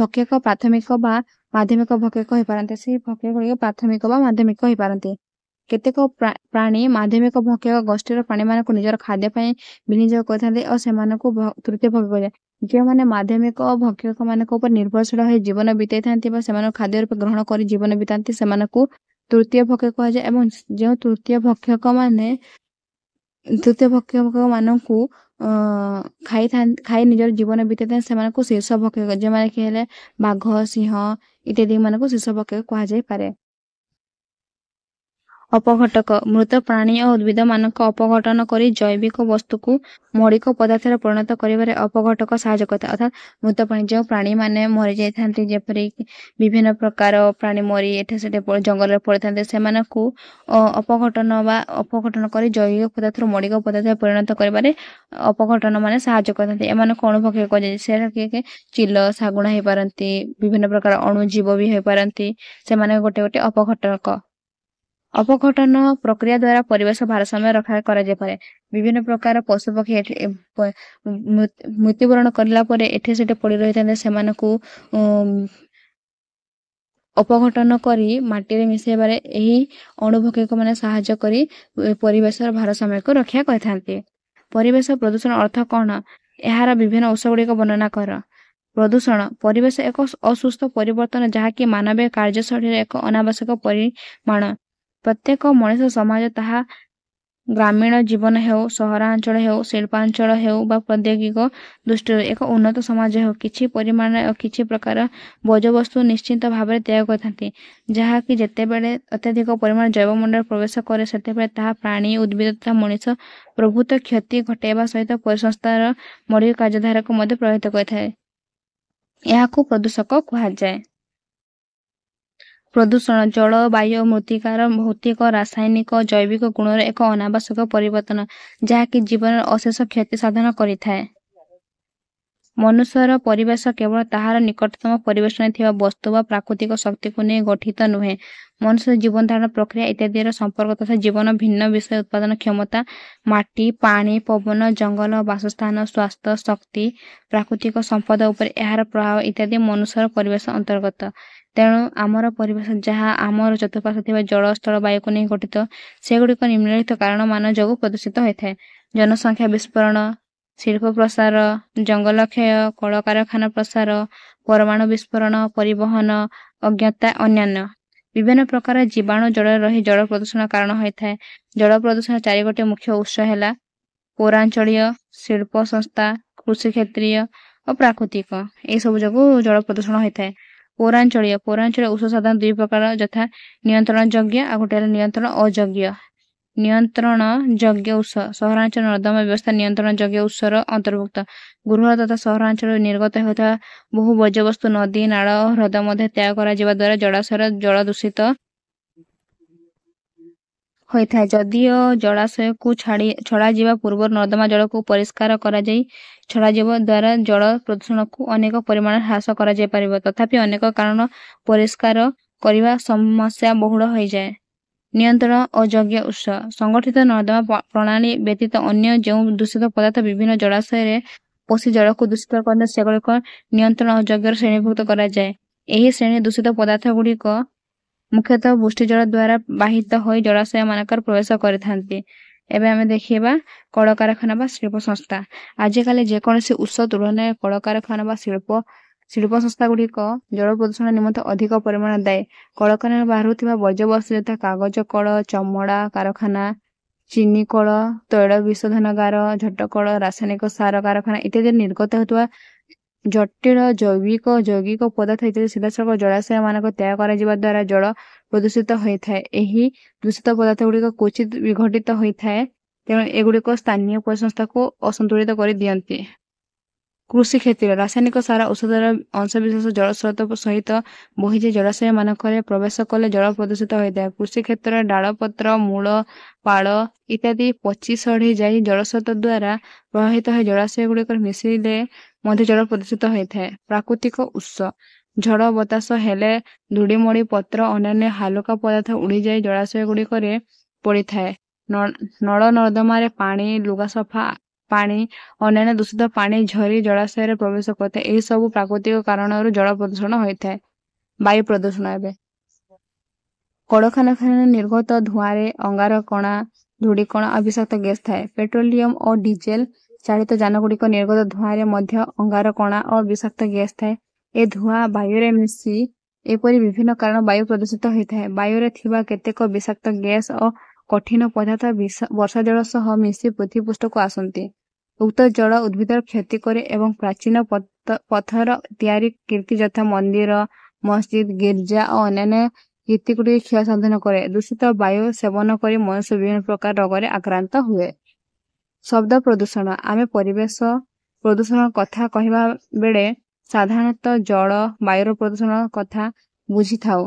ଭକ୍ଷକ ପ୍ରାଥମିକ ବା ମାଧ୍ୟମିକ ଭକ୍ଷକ ହୋଇପାରନ୍ତି। ସେହି ଭକ୍ଷକ ଗୁଡ଼ିକ ପ୍ରାଥମିକ ବା ମାଧ୍ୟମିକ ହୋଇପାରନ୍ତି। କେତେକ ପ୍ରାଣୀ ମାଧ୍ୟମିକ ଭକ୍ଷକ ଗୋଷ୍ଠୀର ପ୍ରାଣୀମାନଙ୍କୁ ନିଜର ଖାଦ୍ୟ ପାଇଁ ବିନିଯୋଗ କରିଥାନ୍ତି ଓ ସେମାନଙ୍କୁ ତୃତୀୟ ଭକ୍ଷକ କୁହାଯାଏ। ଯେଉଁମାନେ ମାଧ୍ୟମିକ ଭକ୍ଷକମାନଙ୍କ ଉପରେ ନିର୍ଭରଶୀଳ ହୋଇ ଜୀବନ ବିତାଇଥାନ୍ତି ବା ସେମାନଙ୍କୁ ଖାଦ୍ୟ ରୂପେ ଗ୍ରହଣ କରି ଜୀବନ ବିତାନ୍ତି ସେମାନଙ୍କୁ ତୃତୀୟ ଭକ୍ଷକ କୁହାଯାଏ। ଏବଂ ଯେଉଁ ତୃତୀୟ ଭକ୍ଷକମାନଙ୍କୁ ଖାଇ ନିଜର ଜୀବନ ବିତାଇଥାନ୍ତି ସେମାନଙ୍କୁ ଶୀର୍ଷ ଭକ୍ଷକ, ଯେଉଁମାନେ କି ହେଲେ ବାଘ, ସିଂହ ଇତ୍ୟାଦି ମାନଙ୍କୁ ଶୀର୍ଷ ଭକ୍ଷକ କୁହାଯାଇପାରେ। ଅପଘଟକ ମୃତ ପ୍ରାଣୀ ଓ ଉଦ୍ଭିଦମାନଙ୍କ ଅପଘଟନ କରି ଜୈବିକ ବସ୍ତୁକୁ ମୌଳିକ ପଦାର୍ଥରେ ପରିଣତ କରିବାରେ ଅପଘଟକ ସାହାଯ୍ୟ କରିଥାଏ। ଅର୍ଥାତ୍ ମୃତ ପ୍ରାଣୀ ଯେଉଁ ପ୍ରାଣୀମାନେ ମରିଯାଇଥାନ୍ତି, ଯେପରିକି ବିଭିନ୍ନ ପ୍ରକାର ପ୍ରାଣୀ ମରି ଏଠି ସେଠି ଜଙ୍ଗଲରେ ପଡ଼ିଥାନ୍ତି ସେମାନଙ୍କୁ ଅପଘଟନ କରି ଜୈବିକ ପଦାର୍ଥରୁ ମୌଳିକ ପଦାର୍ଥରେ ପରିଣତ କରିବାରେ ଅପଘଟନ ମାନେ ସାହାଯ୍ୟ କରିଥାନ୍ତି। ଏମାନଙ୍କୁ ଅଣୁଭକ୍ଷକ କୁହାଯାଏ। ସେଟା କିଏ ଚିଲ, ଶାଗୁଣା ହେଇପାରନ୍ତି, ବିଭିନ୍ନ ପ୍ରକାର ଅଣୁଜୀବ ବି ହୋଇପାରନ୍ତି। ସେମାନେ ଗୋଟେ ଅପଘଟକ। ଅପଘଟନ ପ୍ରକ୍ରିୟା ଦ୍ୱାରା ପରିବେଶ ଭାରସାମ୍ୟ ରକ୍ଷା କରାଯାଇପାରେ। ବିଭିନ୍ନ ପ୍ରକାର ପଶୁପକ୍ଷୀ ଏଠି ମୃତ୍ୟୁବରଣ କରିଲା ପରେ ଏଠି ସେଠି ପଡ଼ି ରହିଥାନ୍ତି ସେମାନଙ୍କୁ ଅପଘଟନ କରି ମାଟିରେ ମିଶାଇବାରେ ଏହି ଅଣୁଭକ୍ଷକ ମାନେ ସାହାଯ୍ୟ କରି ପରିବେଶର ଭାରସାମ୍ୟକୁ ରକ୍ଷା କରିଥାନ୍ତି। ପରିବେଶ ପ୍ରଦୂଷଣ ଅର୍ଥ କ'ଣ? ଏହାର ବିଭିନ୍ନ ଉତ୍ସ ଗୁଡ଼ିକ ବର୍ଣ୍ଣନା କର। ପ୍ରଦୂଷଣ ପରିବେଶ ଏକ ଅସୁସ୍ଥ ପରିବର୍ତ୍ତନ ଯାହାକି ମାନବୀୟ କାର୍ଯ୍ୟଶୈଳୀର ଏକ ଅନାବଶ୍ୟକ ପରିମାଣ। ପ୍ରତ୍ୟେକ ମଣିଷ ସମାଜ, ତାହା ଗ୍ରାମୀଣ ଜୀବନ ହେଉ, ସହରାଞ୍ଚଳ ହେଉ, ଶିଳ୍ପାଞ୍ଚଳ ହେଉ ବା ପ୍ରୌଦ୍ୟୋଗିକ ଦୃଷ୍ଟିରୁ ଏକ ଉନ୍ନତ ସମାଜ ହେଉ, କିଛି ପରିମାଣରେ ଓ କିଛି ପ୍ରକାର ବର୍ଜ୍ୟବସ୍ତୁ ନିଶ୍ଚିତ ଭାବରେ ତ୍ୟାଗ କରିଥାନ୍ତି, ଯାହାକି ଯେତେବେଳେ ଅତ୍ୟଧିକ ପରିମାଣ ଜୈବମଣ୍ଡଳରେ ପ୍ରବେଶ କରେ ସେତେବେଳେ ତାହା ପ୍ରାଣୀ, ଉଦ୍ଭିଦ ତଥା ମଣିଷ ପ୍ରଭୃତ କ୍ଷତି ଘଟାଇବା ସହିତ ପରିସଂସ୍ଥାର ମୌଳିକ କାର୍ଯ୍ୟଧାରାକୁ ମଧ୍ୟ ପ୍ରଭାବିତ କରିଥାଏ। ଏହାକୁ ପ୍ରଦୂଷକ କୁହାଯାଏ। ପ୍ରଦୂଷଣ ଜଳ, ବାୟୁ ଓ ମୃତ୍ତିକାର ଭୌତିକ, ରାସାୟନିକ, ଜୈବିକ ଗୁଣର ଏକ ଅନାବଶ୍ୟକ ପରିବର୍ତ୍ତନ ଯାହାକି ଜୀବନର ଅଶେଷ କ୍ଷତି ସାଧନ କରିଥାଏ। ମନୁଷ୍ୟର ପରିବେଶ କେବଳ ତାହାର ନିକଟତମ ପରିବେଶରେ ଥିବା ବସ୍ତୁ ବା ପ୍ରାକୃତିକ ଶକ୍ତିକୁ ନେଇ ଗଠିତ ନୁହେଁ। ମନୁଷ୍ୟର ଜୀବନ ଧାରଣ ପ୍ରକ୍ରିୟା ଇତ୍ୟାଦିର ସମ୍ପର୍କ ତଥା ଜୀବନ ଭିନ୍ନ ବିଷୟ ଉତ୍ପାଦନ କ୍ଷମତା, ମାଟି, ପାଣି, ପବନ, ଜଙ୍ଗଲ, ବାସସ୍ଥାନ, ସ୍ୱାସ୍ଥ୍ୟ, ଶକ୍ତି, ପ୍ରାକୃତିକ ସମ୍ପଦ ଉପରେ ଏହାର ପ୍ରଭାବ ଇତ୍ୟାଦି ମନୁଷ୍ୟର ପରିବେଶ ଅନ୍ତର୍ଗତ। ତେଣୁ ଆମର ପରିବେଶ ଯାହା ଆମର ଚତୁଃପାର୍ଶ୍ୱରେ ଥିବା ଜଳ, ସ୍ଥଳ, ବାୟୁକୁ ନେଇ ଗଠିତ ସେଗୁଡ଼ିକ ନିମ୍ନଲିଖିତ କାରଣମାନ ଯୋଗୁଁ ପ୍ରଦୂଷିତ ହୋଇଥାଏ। ଜନସଂଖ୍ୟା ବିସ୍ଫୋରଣ, ଶିଳ୍ପ ପ୍ରସାର, ଜଙ୍ଗଲ କ୍ଷୟ, କଳକାରଖାନା ପ୍ରସାର, ପରମାଣୁ ବିସ୍ଫୋରଣ, ପରିବହନ, ଅଜ୍ଞତା ଅନ୍ୟାନ୍ୟ। ବିଭିନ୍ନ ପ୍ରକାର ଜୀବାଣୁ ଜଳରେ ରହି ଜଳ ପ୍ରଦୂଷଣ କାରଣ ହୋଇଥାଏ। ଜଳ ପ୍ରଦୂଷଣ ଚାରିଗୋଟି ମୁଖ୍ୟ ଉତ୍ସ ହେଲା ପୌରାଞ୍ଚଳୀୟ, ଶିଳ୍ପ ସଂସ୍ଥା, କୃଷି କ୍ଷେତ୍ରୀୟ ଓ ପ୍ରାକୃତିକ। ଏହିସବୁ ଯୋଗୁଁ ଜଳ ପ୍ରଦୂଷଣ ହୋଇଥାଏ। ପୌରାଞ୍ଚଳୀୟ ଉତ୍ସ ସାଧାରଣ ଦୁଇ ପ୍ରକାର, ଯଥା ନିୟନ୍ତ୍ରଣ ଯୋଗ୍ୟ ଆଉ ଗୋଟେ ହେଲା ନିୟନ୍ତ୍ରଣ ଅଯୋଗ୍ୟ। ନିୟନ୍ତ୍ରଣ ଯୋଗ୍ୟ ଉତ୍ସ ସହରାଞ୍ଚଳ ନର୍ଦ୍ଦମା ବ୍ୟବସ୍ଥା ନିୟନ୍ତ୍ରଣ ଯୋଗ୍ୟ ଉତ୍ସର ଅନ୍ତର୍ଭୁକ୍ତ। ଗୃହ ତଥା ସହରାଞ୍ଚଳରୁ ନିର୍ଗତ ହେଉଥିବା ବହୁ ବର୍ଜ୍ୟବସ୍ତୁ ନଦୀ, ନାଳ ଓ ହ୍ରଦ ମଧ୍ୟ ତ୍ୟାଗ କରାଯିବା ଦ୍ୱାରା ଜଳାଶୟର ଜଳ ଦୂଷିତ ହୋଇଥାଏ। ଯଦିଓ ଜଳାଶୟକୁ ଛଡ଼ାଯିବା ପୂର୍ବରୁ ନର୍ଦ୍ଦମା ଜଳକୁ ପରିଷ୍କାର କରାଯାଇ ଛଡ଼ାଯିବା ଦ୍ୱାରା ଜଳ ପ୍ରଦୂଷଣକୁ ଅନେକ ପରିମାଣରେ ହ୍ରାସ କରାଯାଇପାରିବ, ତଥାପି ଅନେକ କାରଣ ପରିଷ୍କାର କରିବା ସମସ୍ୟା ବହୁଳ ହୋଇଯାଏ। ନିୟନ୍ତ୍ରଣ ଅଯୋଗ୍ୟ ଉତ୍ସ ସଂଗଠିତ ନର୍ଦ୍ଦମା ପ୍ରଣାଳୀ ବ୍ୟତୀତ ଅନ୍ୟ ଯେଉଁ ଦୂଷିତ ପଦାର୍ଥ ବିଭିନ୍ନ ଜଳାଶୟରେ ପଶି ଜଳକୁ ଦୂଷିତ କରନ୍ତି ସେଗୁଡ଼ିକ ନିୟନ୍ତ୍ରଣ ଅଯୋଗ୍ୟର ଶ୍ରେଣୀଭୁକ୍ତ କରାଯାଏ। ଏହି ଶ୍ରେଣୀ ଦୂଷିତ ପଦାର୍ଥ ଗୁଡ଼ିକ ମୁଖ୍ୟତଃ ବୃଷ୍ଟିଜଳ ଦ୍ୱାରା ବାହିତ ହୋଇ ଜଳାଶୟମାନଙ୍କରେ ପ୍ରବେଶ କରିଥାନ୍ତି। ଏବେ ଆମେ ଦେଖିବା କଳକାରଖାନା ବା ଶିଳ୍ପ ସଂସ୍ଥା। ଆଜିକାଲି ଯେକୌଣସି ଉତ୍ସ ତୁଳନାରେ କଳକାରଖାନା ବା ଶିଳ୍ପ ସଂସ୍ଥା ଗୁଡ଼ିକ ଜଳ ପ୍ରଦୂଷଣ ନିମନ୍ତେ ଅଧିକ ପରିମାଣ ଦାୟୀ। କଳକାରଖାନାରୁ ବାହାରୁଥିବା ବର୍ଜ୍ୟବସ୍ତୁ ଯଥା କାଗଜ କଳ, ଚମଡ଼ା କାରଖାନା, ଚିନି କଳ, ତୈଳ ବିଶୋଧନାଗାର, ଝୋଟକଳ, ରାସାୟନିକ ସାର କାରଖାନା ଇତ୍ୟାଦି ନିର୍ଗତ ହେଉଥିବା ଜଟିଳ ଜୈବିକ ଯୌଗିକ ପଦାର୍ଥ ଇତ୍ୟାଦି ସିଧାସଳଖ ଜଳାଶୟମାନଙ୍କ ତ୍ୟାଗ କରାଯିବା ଦ୍ୱାରା ଜଳ ପ୍ରଦୂଷିତ ହୋଇଥାଏ। ଏହି ଦୂଷିତ ପଦାର୍ଥ ଗୁଡ଼ିକ କ୍ୱଚିତ ବିଘଟିତ ହୋଇଥାଏ, ତେଣୁ ଏଗୁଡ଼ିକ ସ୍ଥାନୀୟ ପରିସଂସ୍ଥାକୁ ଅସନ୍ତୁଳିତ କରିଦିଅନ୍ତି। କୃଷି କ୍ଷେତ୍ରରେ ରାସାୟନିକ ସାର ଔଷଧର ଅଂଶବିଶେଷ ଜଳସ୍ରୋତ ସହିତ ବୋହିଯାଇ ଜଳାଶୟମାନଙ୍କରେ ପ୍ରବେଶ କଲେ ଜଳ ପ୍ରଦୂଷିତ ହୋଇଥାଏ। କୃଷି କ୍ଷେତ୍ରରେ ଡାଳପତ୍ର, ମୂଳ, ପାଳ ଇତ୍ୟାଦି ପଚି ସଢ଼ି ଯାଇ ଜଳସ୍ରୋତ ଦ୍ୱାରା ପ୍ରବାହିତ ହୋଇ ଜଳାଶୟଗୁଡ଼ିକରେ ମିଶିଲେ ମଧ୍ୟ ଜଳ ପ୍ରଦୂଷିତ ହୋଇଥାଏ। ପ୍ରାକୃତିକ ଉତ୍ସ ଝଡ଼ ବତାସ ହେଲେ ଧୂଳିମଳି ପତ୍ର ଅନ୍ୟାନ୍ୟ ହାଲୁକା ପଦାର୍ଥ ଉଡ଼ିଯାଇ ଜଳାଶୟ ଗୁଡ଼ିକରେ ପଡ଼ିଥାଏ। ନଳ ନର୍ଦ୍ଦମାରେ ପାଣି, ଲୁଗା ସଫା ପାଣି, ଅନ୍ୟାନ୍ୟ ଦୂଷିତ ପାଣି ଝରି ଜଳାଶୟରେ ପ୍ରବେଶ କରିଥାଏ। ଏହି ସବୁ ପ୍ରାକୃତିକ କାରଣରୁ ଜଳ ପ୍ରଦୂଷଣ ହୋଇଥାଏ। ବାୟୁ ପ୍ରଦୂଷଣ ଏବେ କଳକାରଖାନାରେ ନିର୍ଗତ ଧୂଆଁରେ ଅଙ୍ଗାରକଣା, ଧୂଳିକଣା ଓ ବିଷାକ୍ତ ଗ୍ୟାସ୍ ଥାଏ। ପେଟ୍ରୋଲିୟମ ଓ ଡିଜେଲ ଚାଳିତ ଯାନଗୁଡ଼ିକ ନିର୍ଗତ ଧୂଆଁରେ ମଧ୍ୟ ଅଙ୍ଗାରକଣା ଓ ବିଷାକ୍ତ ଗ୍ୟାସ୍ ଥାଏ। ଏ ଧୂଆଁ ବାୟୁରେ ମିଶି ଏପରି ବିଭିନ୍ନ କାରଣ ବାୟୁ ପ୍ରଦୂଷିତ ହୋଇଥାଏ। ବାୟୁରେ ଥିବା କେତେକ ବିଷାକ୍ତ ଗ୍ୟାସ୍ ଓ କଠିନ ପଦାର୍ଥ ବର୍ଷା ଜଳ ସହ ମିଶି ପୃଥିବୀ ପୃଷ୍ଠକୁ ଆସନ୍ତି। ଉକ୍ତ ଜଳ ଉଦ୍ଭିଦର କ୍ଷତି କରେ ଏବଂ ପ୍ରାଚୀନ ପଥର ତିଆରି କୀର୍ତ୍ତି ଯଥା ମନ୍ଦିର, ମସଜିଦ, ଗିର୍ଜା ଓ ଅନ୍ୟାନ୍ୟ କୀର୍ତ୍ତିଗୁଡ଼ିକ କ୍ଷୟ ସାଧନ କରେ। ଦୂଷିତ ବାୟୁ ସେବନ କରି ମନୁଷ୍ୟ ବିଭିନ୍ନ ପ୍ରକାର ରୋଗରେ ଆକ୍ରାନ୍ତ ହୁଏ। ଶବ୍ଦ ପ୍ରଦୂଷଣ ଆମେ ପରିବେଶ ପ୍ରଦୂଷଣ କଥା କହିବା ବେଳେ ସାଧାରଣତଃ ଜଳ, ବାୟୁର ପ୍ରଦୂଷଣ କଥା ବୁଝିଥାଉ।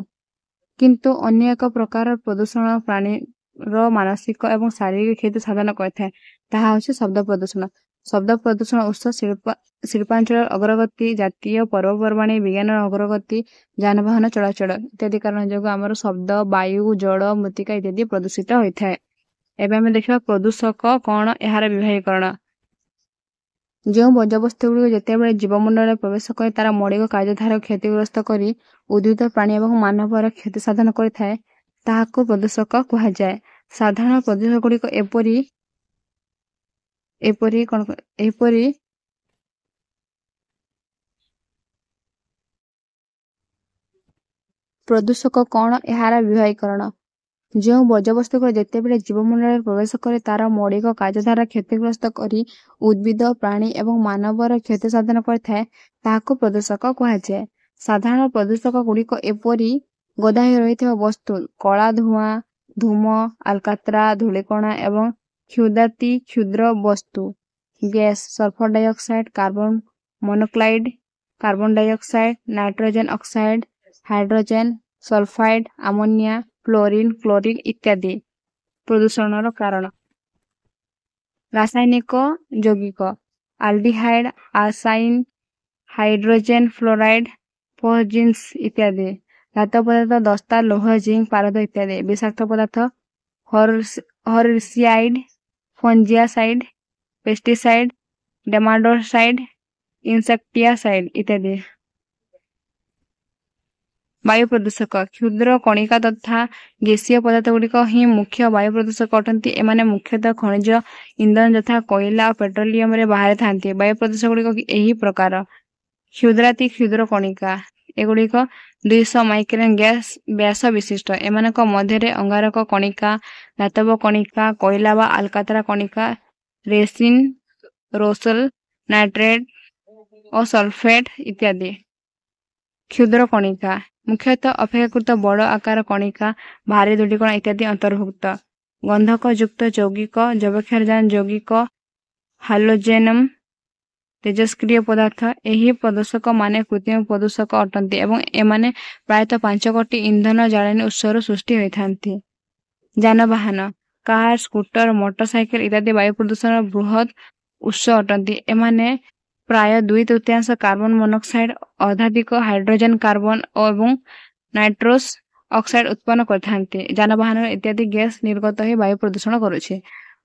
କିନ୍ତୁ ଅନ୍ୟ ଏକ ପ୍ରକାର ପ୍ରଦୂଷଣ ପ୍ରାଣୀର ମାନସିକ ଏବଂ ଶାରୀରିକ କ୍ଷତି ସାଧନ କରିଥାଏ। ତାହା ହେଉଛି ଶବ୍ଦ ପ୍ରଦୂଷଣ। ଶବ୍ଦ ପ୍ରଦୂଷଣ ଉତ୍ସ ଶିଳ୍ପାଞ୍ଚଳର ଅଗ୍ରଗତି, ଜାତୀୟ ପର୍ବପର୍ବାଣି, ବିଜ୍ଞାନର ଅଗ୍ରଗତି, ଯାନବାହନ ଚଳାଚଳ ଇତ୍ୟାଦି କାରଣ ଯୋଗୁଁ ଆମର ଶବ୍ଦ, ବାୟୁ, ଜଳ, ମୃତ୍ତିକା ଇତ୍ୟାଦି ପ୍ରଦୂଷିତ ହୋଇଥାଏ। ଏବେ ଆମେ ଦେଖିବା ପ୍ରଦୂଷକ କ'ଣ, ଏହାର ବିଭାଗୀକରଣ। ଯେଉଁ ବର୍ଜ୍ୟବସ୍ତୁଗୁଡ଼ିକ ଯେତେବେଳେ ଜୀବମଣ୍ଡଳରେ ପ୍ରବେଶ କରି ତାର ମୌଳିକ କାର୍ଯ୍ୟଧାରାକୁ କ୍ଷତିଗ୍ରସ୍ତ କରି ଉଦ୍ଭିଦ, ପ୍ରାଣୀ ଏବଂ ମାନବର କ୍ଷତି ସାଧନ କରିଥାଏ, ତାହାକୁ ପ୍ରଦୂଷକ କୁହାଯାଏ। ସାଧାରଣ ପ୍ରଦୂଷକଗୁଡ଼ିକ ଏପରି ପ୍ରଦୂଷକ କ'ଣ, ଏହାର ବିଭାଗୀକରଣ। ଯେଉଁ ବର୍ଜ୍ୟବସ୍ତୁଗୁଡ଼ିକ ଯେତେବେଳେ ଜୀବମଣ୍ଡଳରେ ପ୍ରବେଶ କରି ତାର ମୌଳିକ କାର୍ଯ୍ୟଧାରା କ୍ଷତିଗ୍ରସ୍ତ କରି ଉଦ୍ଭିଦ, ପ୍ରାଣୀ ଏବଂ ମାନବର କ୍ଷତି ସାଧନ କରିଥାଏ, ତାହାକୁ ପ୍ରଦୂଷକ କୁହାଯାଏ। ସାଧାରଣ ପ୍ରଦୂଷକଗୁଡ଼ିକ ଏପରି ଗଦା ହୋଇ ରହିଥିବା ବସ୍ତୁ, କଳା ଧୂଆଁ, ଧୂମ, ଆଲକାତ୍ରା, ଧୂଳିକଣା ଏବଂ କ୍ଷୁଧାତି କ୍ଷୁଦ୍ର ବସ୍ତୁ, gas, sulphur dioxide, carbon monoxide, carbon dioxide, nitrogen oxide, hydrogen sulphide, ammonia, fluorine, chlorine ଇତ୍ୟାଦି। ପ୍ରଦୂଷଣର କାରଣ ରାସାୟନିକ, ଯୌଗିକ, ଆଲଡିହାଇଡ୍, ଆର୍ସାଇନ୍, ହାଇଡ୍ରୋଜେନ ଫ୍ଲୋରାଇଡ୍, ଫସ୍ଜିନ୍ସ ଇତ୍ୟାଦି। ଧାତବ ପଦାର୍ଥ, ଦସ୍ତା, ଲୌହ, ଜିଙ୍କ, ପାରଦ ଇତ୍ୟାଦି। ବିଷାକ୍ତ ପଦାର୍ଥ, ହର୍ବିସାଇଡ୍, ଫଞ୍ଜିସାଇଡ୍, ପେଷ୍ଟିସାଇଡ୍, ନେମାଟୋସାଇଡ୍, ଇନସେକ୍ଟିସାଇଡ୍ ଇତ୍ୟାଦି। ବାୟୁ ପ୍ରଦୂଷକ କ୍ଷୁଦ୍ର କଣିକା ତଥା ଗ୍ୟାସୀୟ ପଦାର୍ଥଗୁଡ଼ିକ ହିଁ ମୁଖ୍ୟ ବାୟୁ ପ୍ରଦୂଷକ ଅଟନ୍ତି। ଏମାନେ ମୁଖ୍ୟତଃ ଖଣିଜ ଇନ୍ଧନ ଯଥା କୋଇଲା ଓ ପେଟ୍ରୋଲିୟମରେ ବାହାରିଥାନ୍ତି। ବାୟୁ ପ୍ରଦୂଷକଗୁଡ଼ିକ ଏହି ପ୍ରକାର। କ୍ଷୁଦ୍ରାତି କ୍ଷୁଦ୍ର କଣିକା ଏଗୁଡ଼ିକ 200 ମାଇକ୍ରନ୍ ବ୍ୟାସ ବିଶିଷ୍ଟ। ଏମାନଙ୍କ ମଧ୍ୟରେ ଅଙ୍ଗାରକ କଣିକା, ଧାତବ କଣିକା, କୋଇଲା ବା ଆଲକାତ୍ରା କଣିକା, ରେସିନ୍, ରୋସେଲ୍, ନାଇଟ୍ରେଟ୍ ଓ ସଲଫେଟ୍ ଇତ୍ୟାଦି। କ୍ଷୁଦ୍ର କଣିକା ମୁଖ୍ୟତଃ ଅପେକ୍ଷାକୃତ ବଡ଼ ଆକାର କଣିକା, ଭାରୀ ଧୂଳିକଣା ଇତ୍ୟାଦି ଅନ୍ତର୍ଭୁକ୍ତ। ଗନ୍ଧକ ଯୁକ୍ତ ଯୌଗିକ, ଯବକ୍ଷାରଜାନ ଯୌଗିକ, ହାଲୋଜେନମ୍ ତେଜସ୍କ୍ରିୟ ପଦାର୍ଥ। ଏହି ପ୍ରଦୂଷକମାନେ କୃତ୍ରିମ ପ୍ରଦୂଷକ ଅଟନ୍ତି ଏବଂ ଏମାନେ ପ୍ରାୟତଃ 5 କୋଟି ଇନ୍ଧନ ଜାଳେଣୀ ଉତ୍ସରୁ ସୃଷ୍ଟି ହୋଇଥାନ୍ତି। ଯାନବାହନ, କାର୍, ସ୍କୁଟର, ମୋଟର ସାଇକେଲ ଇତ୍ୟାଦି ବାୟୁ ପ୍ରଦୂଷଣର ବୃହତ୍ ଉତ୍ସ ଅଟନ୍ତି। ଏମାନେ ପ୍ରାୟ 2/3 କାର୍ବନ ମନୋକ୍ସାଇଡ୍, ଅର୍ଦ୍ଧାଧିକ ହାଇଡ୍ରୋଜେନ କାର୍ବନ ଏବଂ ନାଇଟ୍ରୋସ୍ ଅକ୍ସାଇଡ୍ ଉତ୍ପନ୍ନ କରିଥାନ୍ତି। ଯାନବାହନର ଇତ୍ୟାଦି ଗ୍ୟାସ୍ ନିର୍ଗତ ହୋଇ ବାୟୁ ପ୍ରଦୂଷଣ କରୁଛି।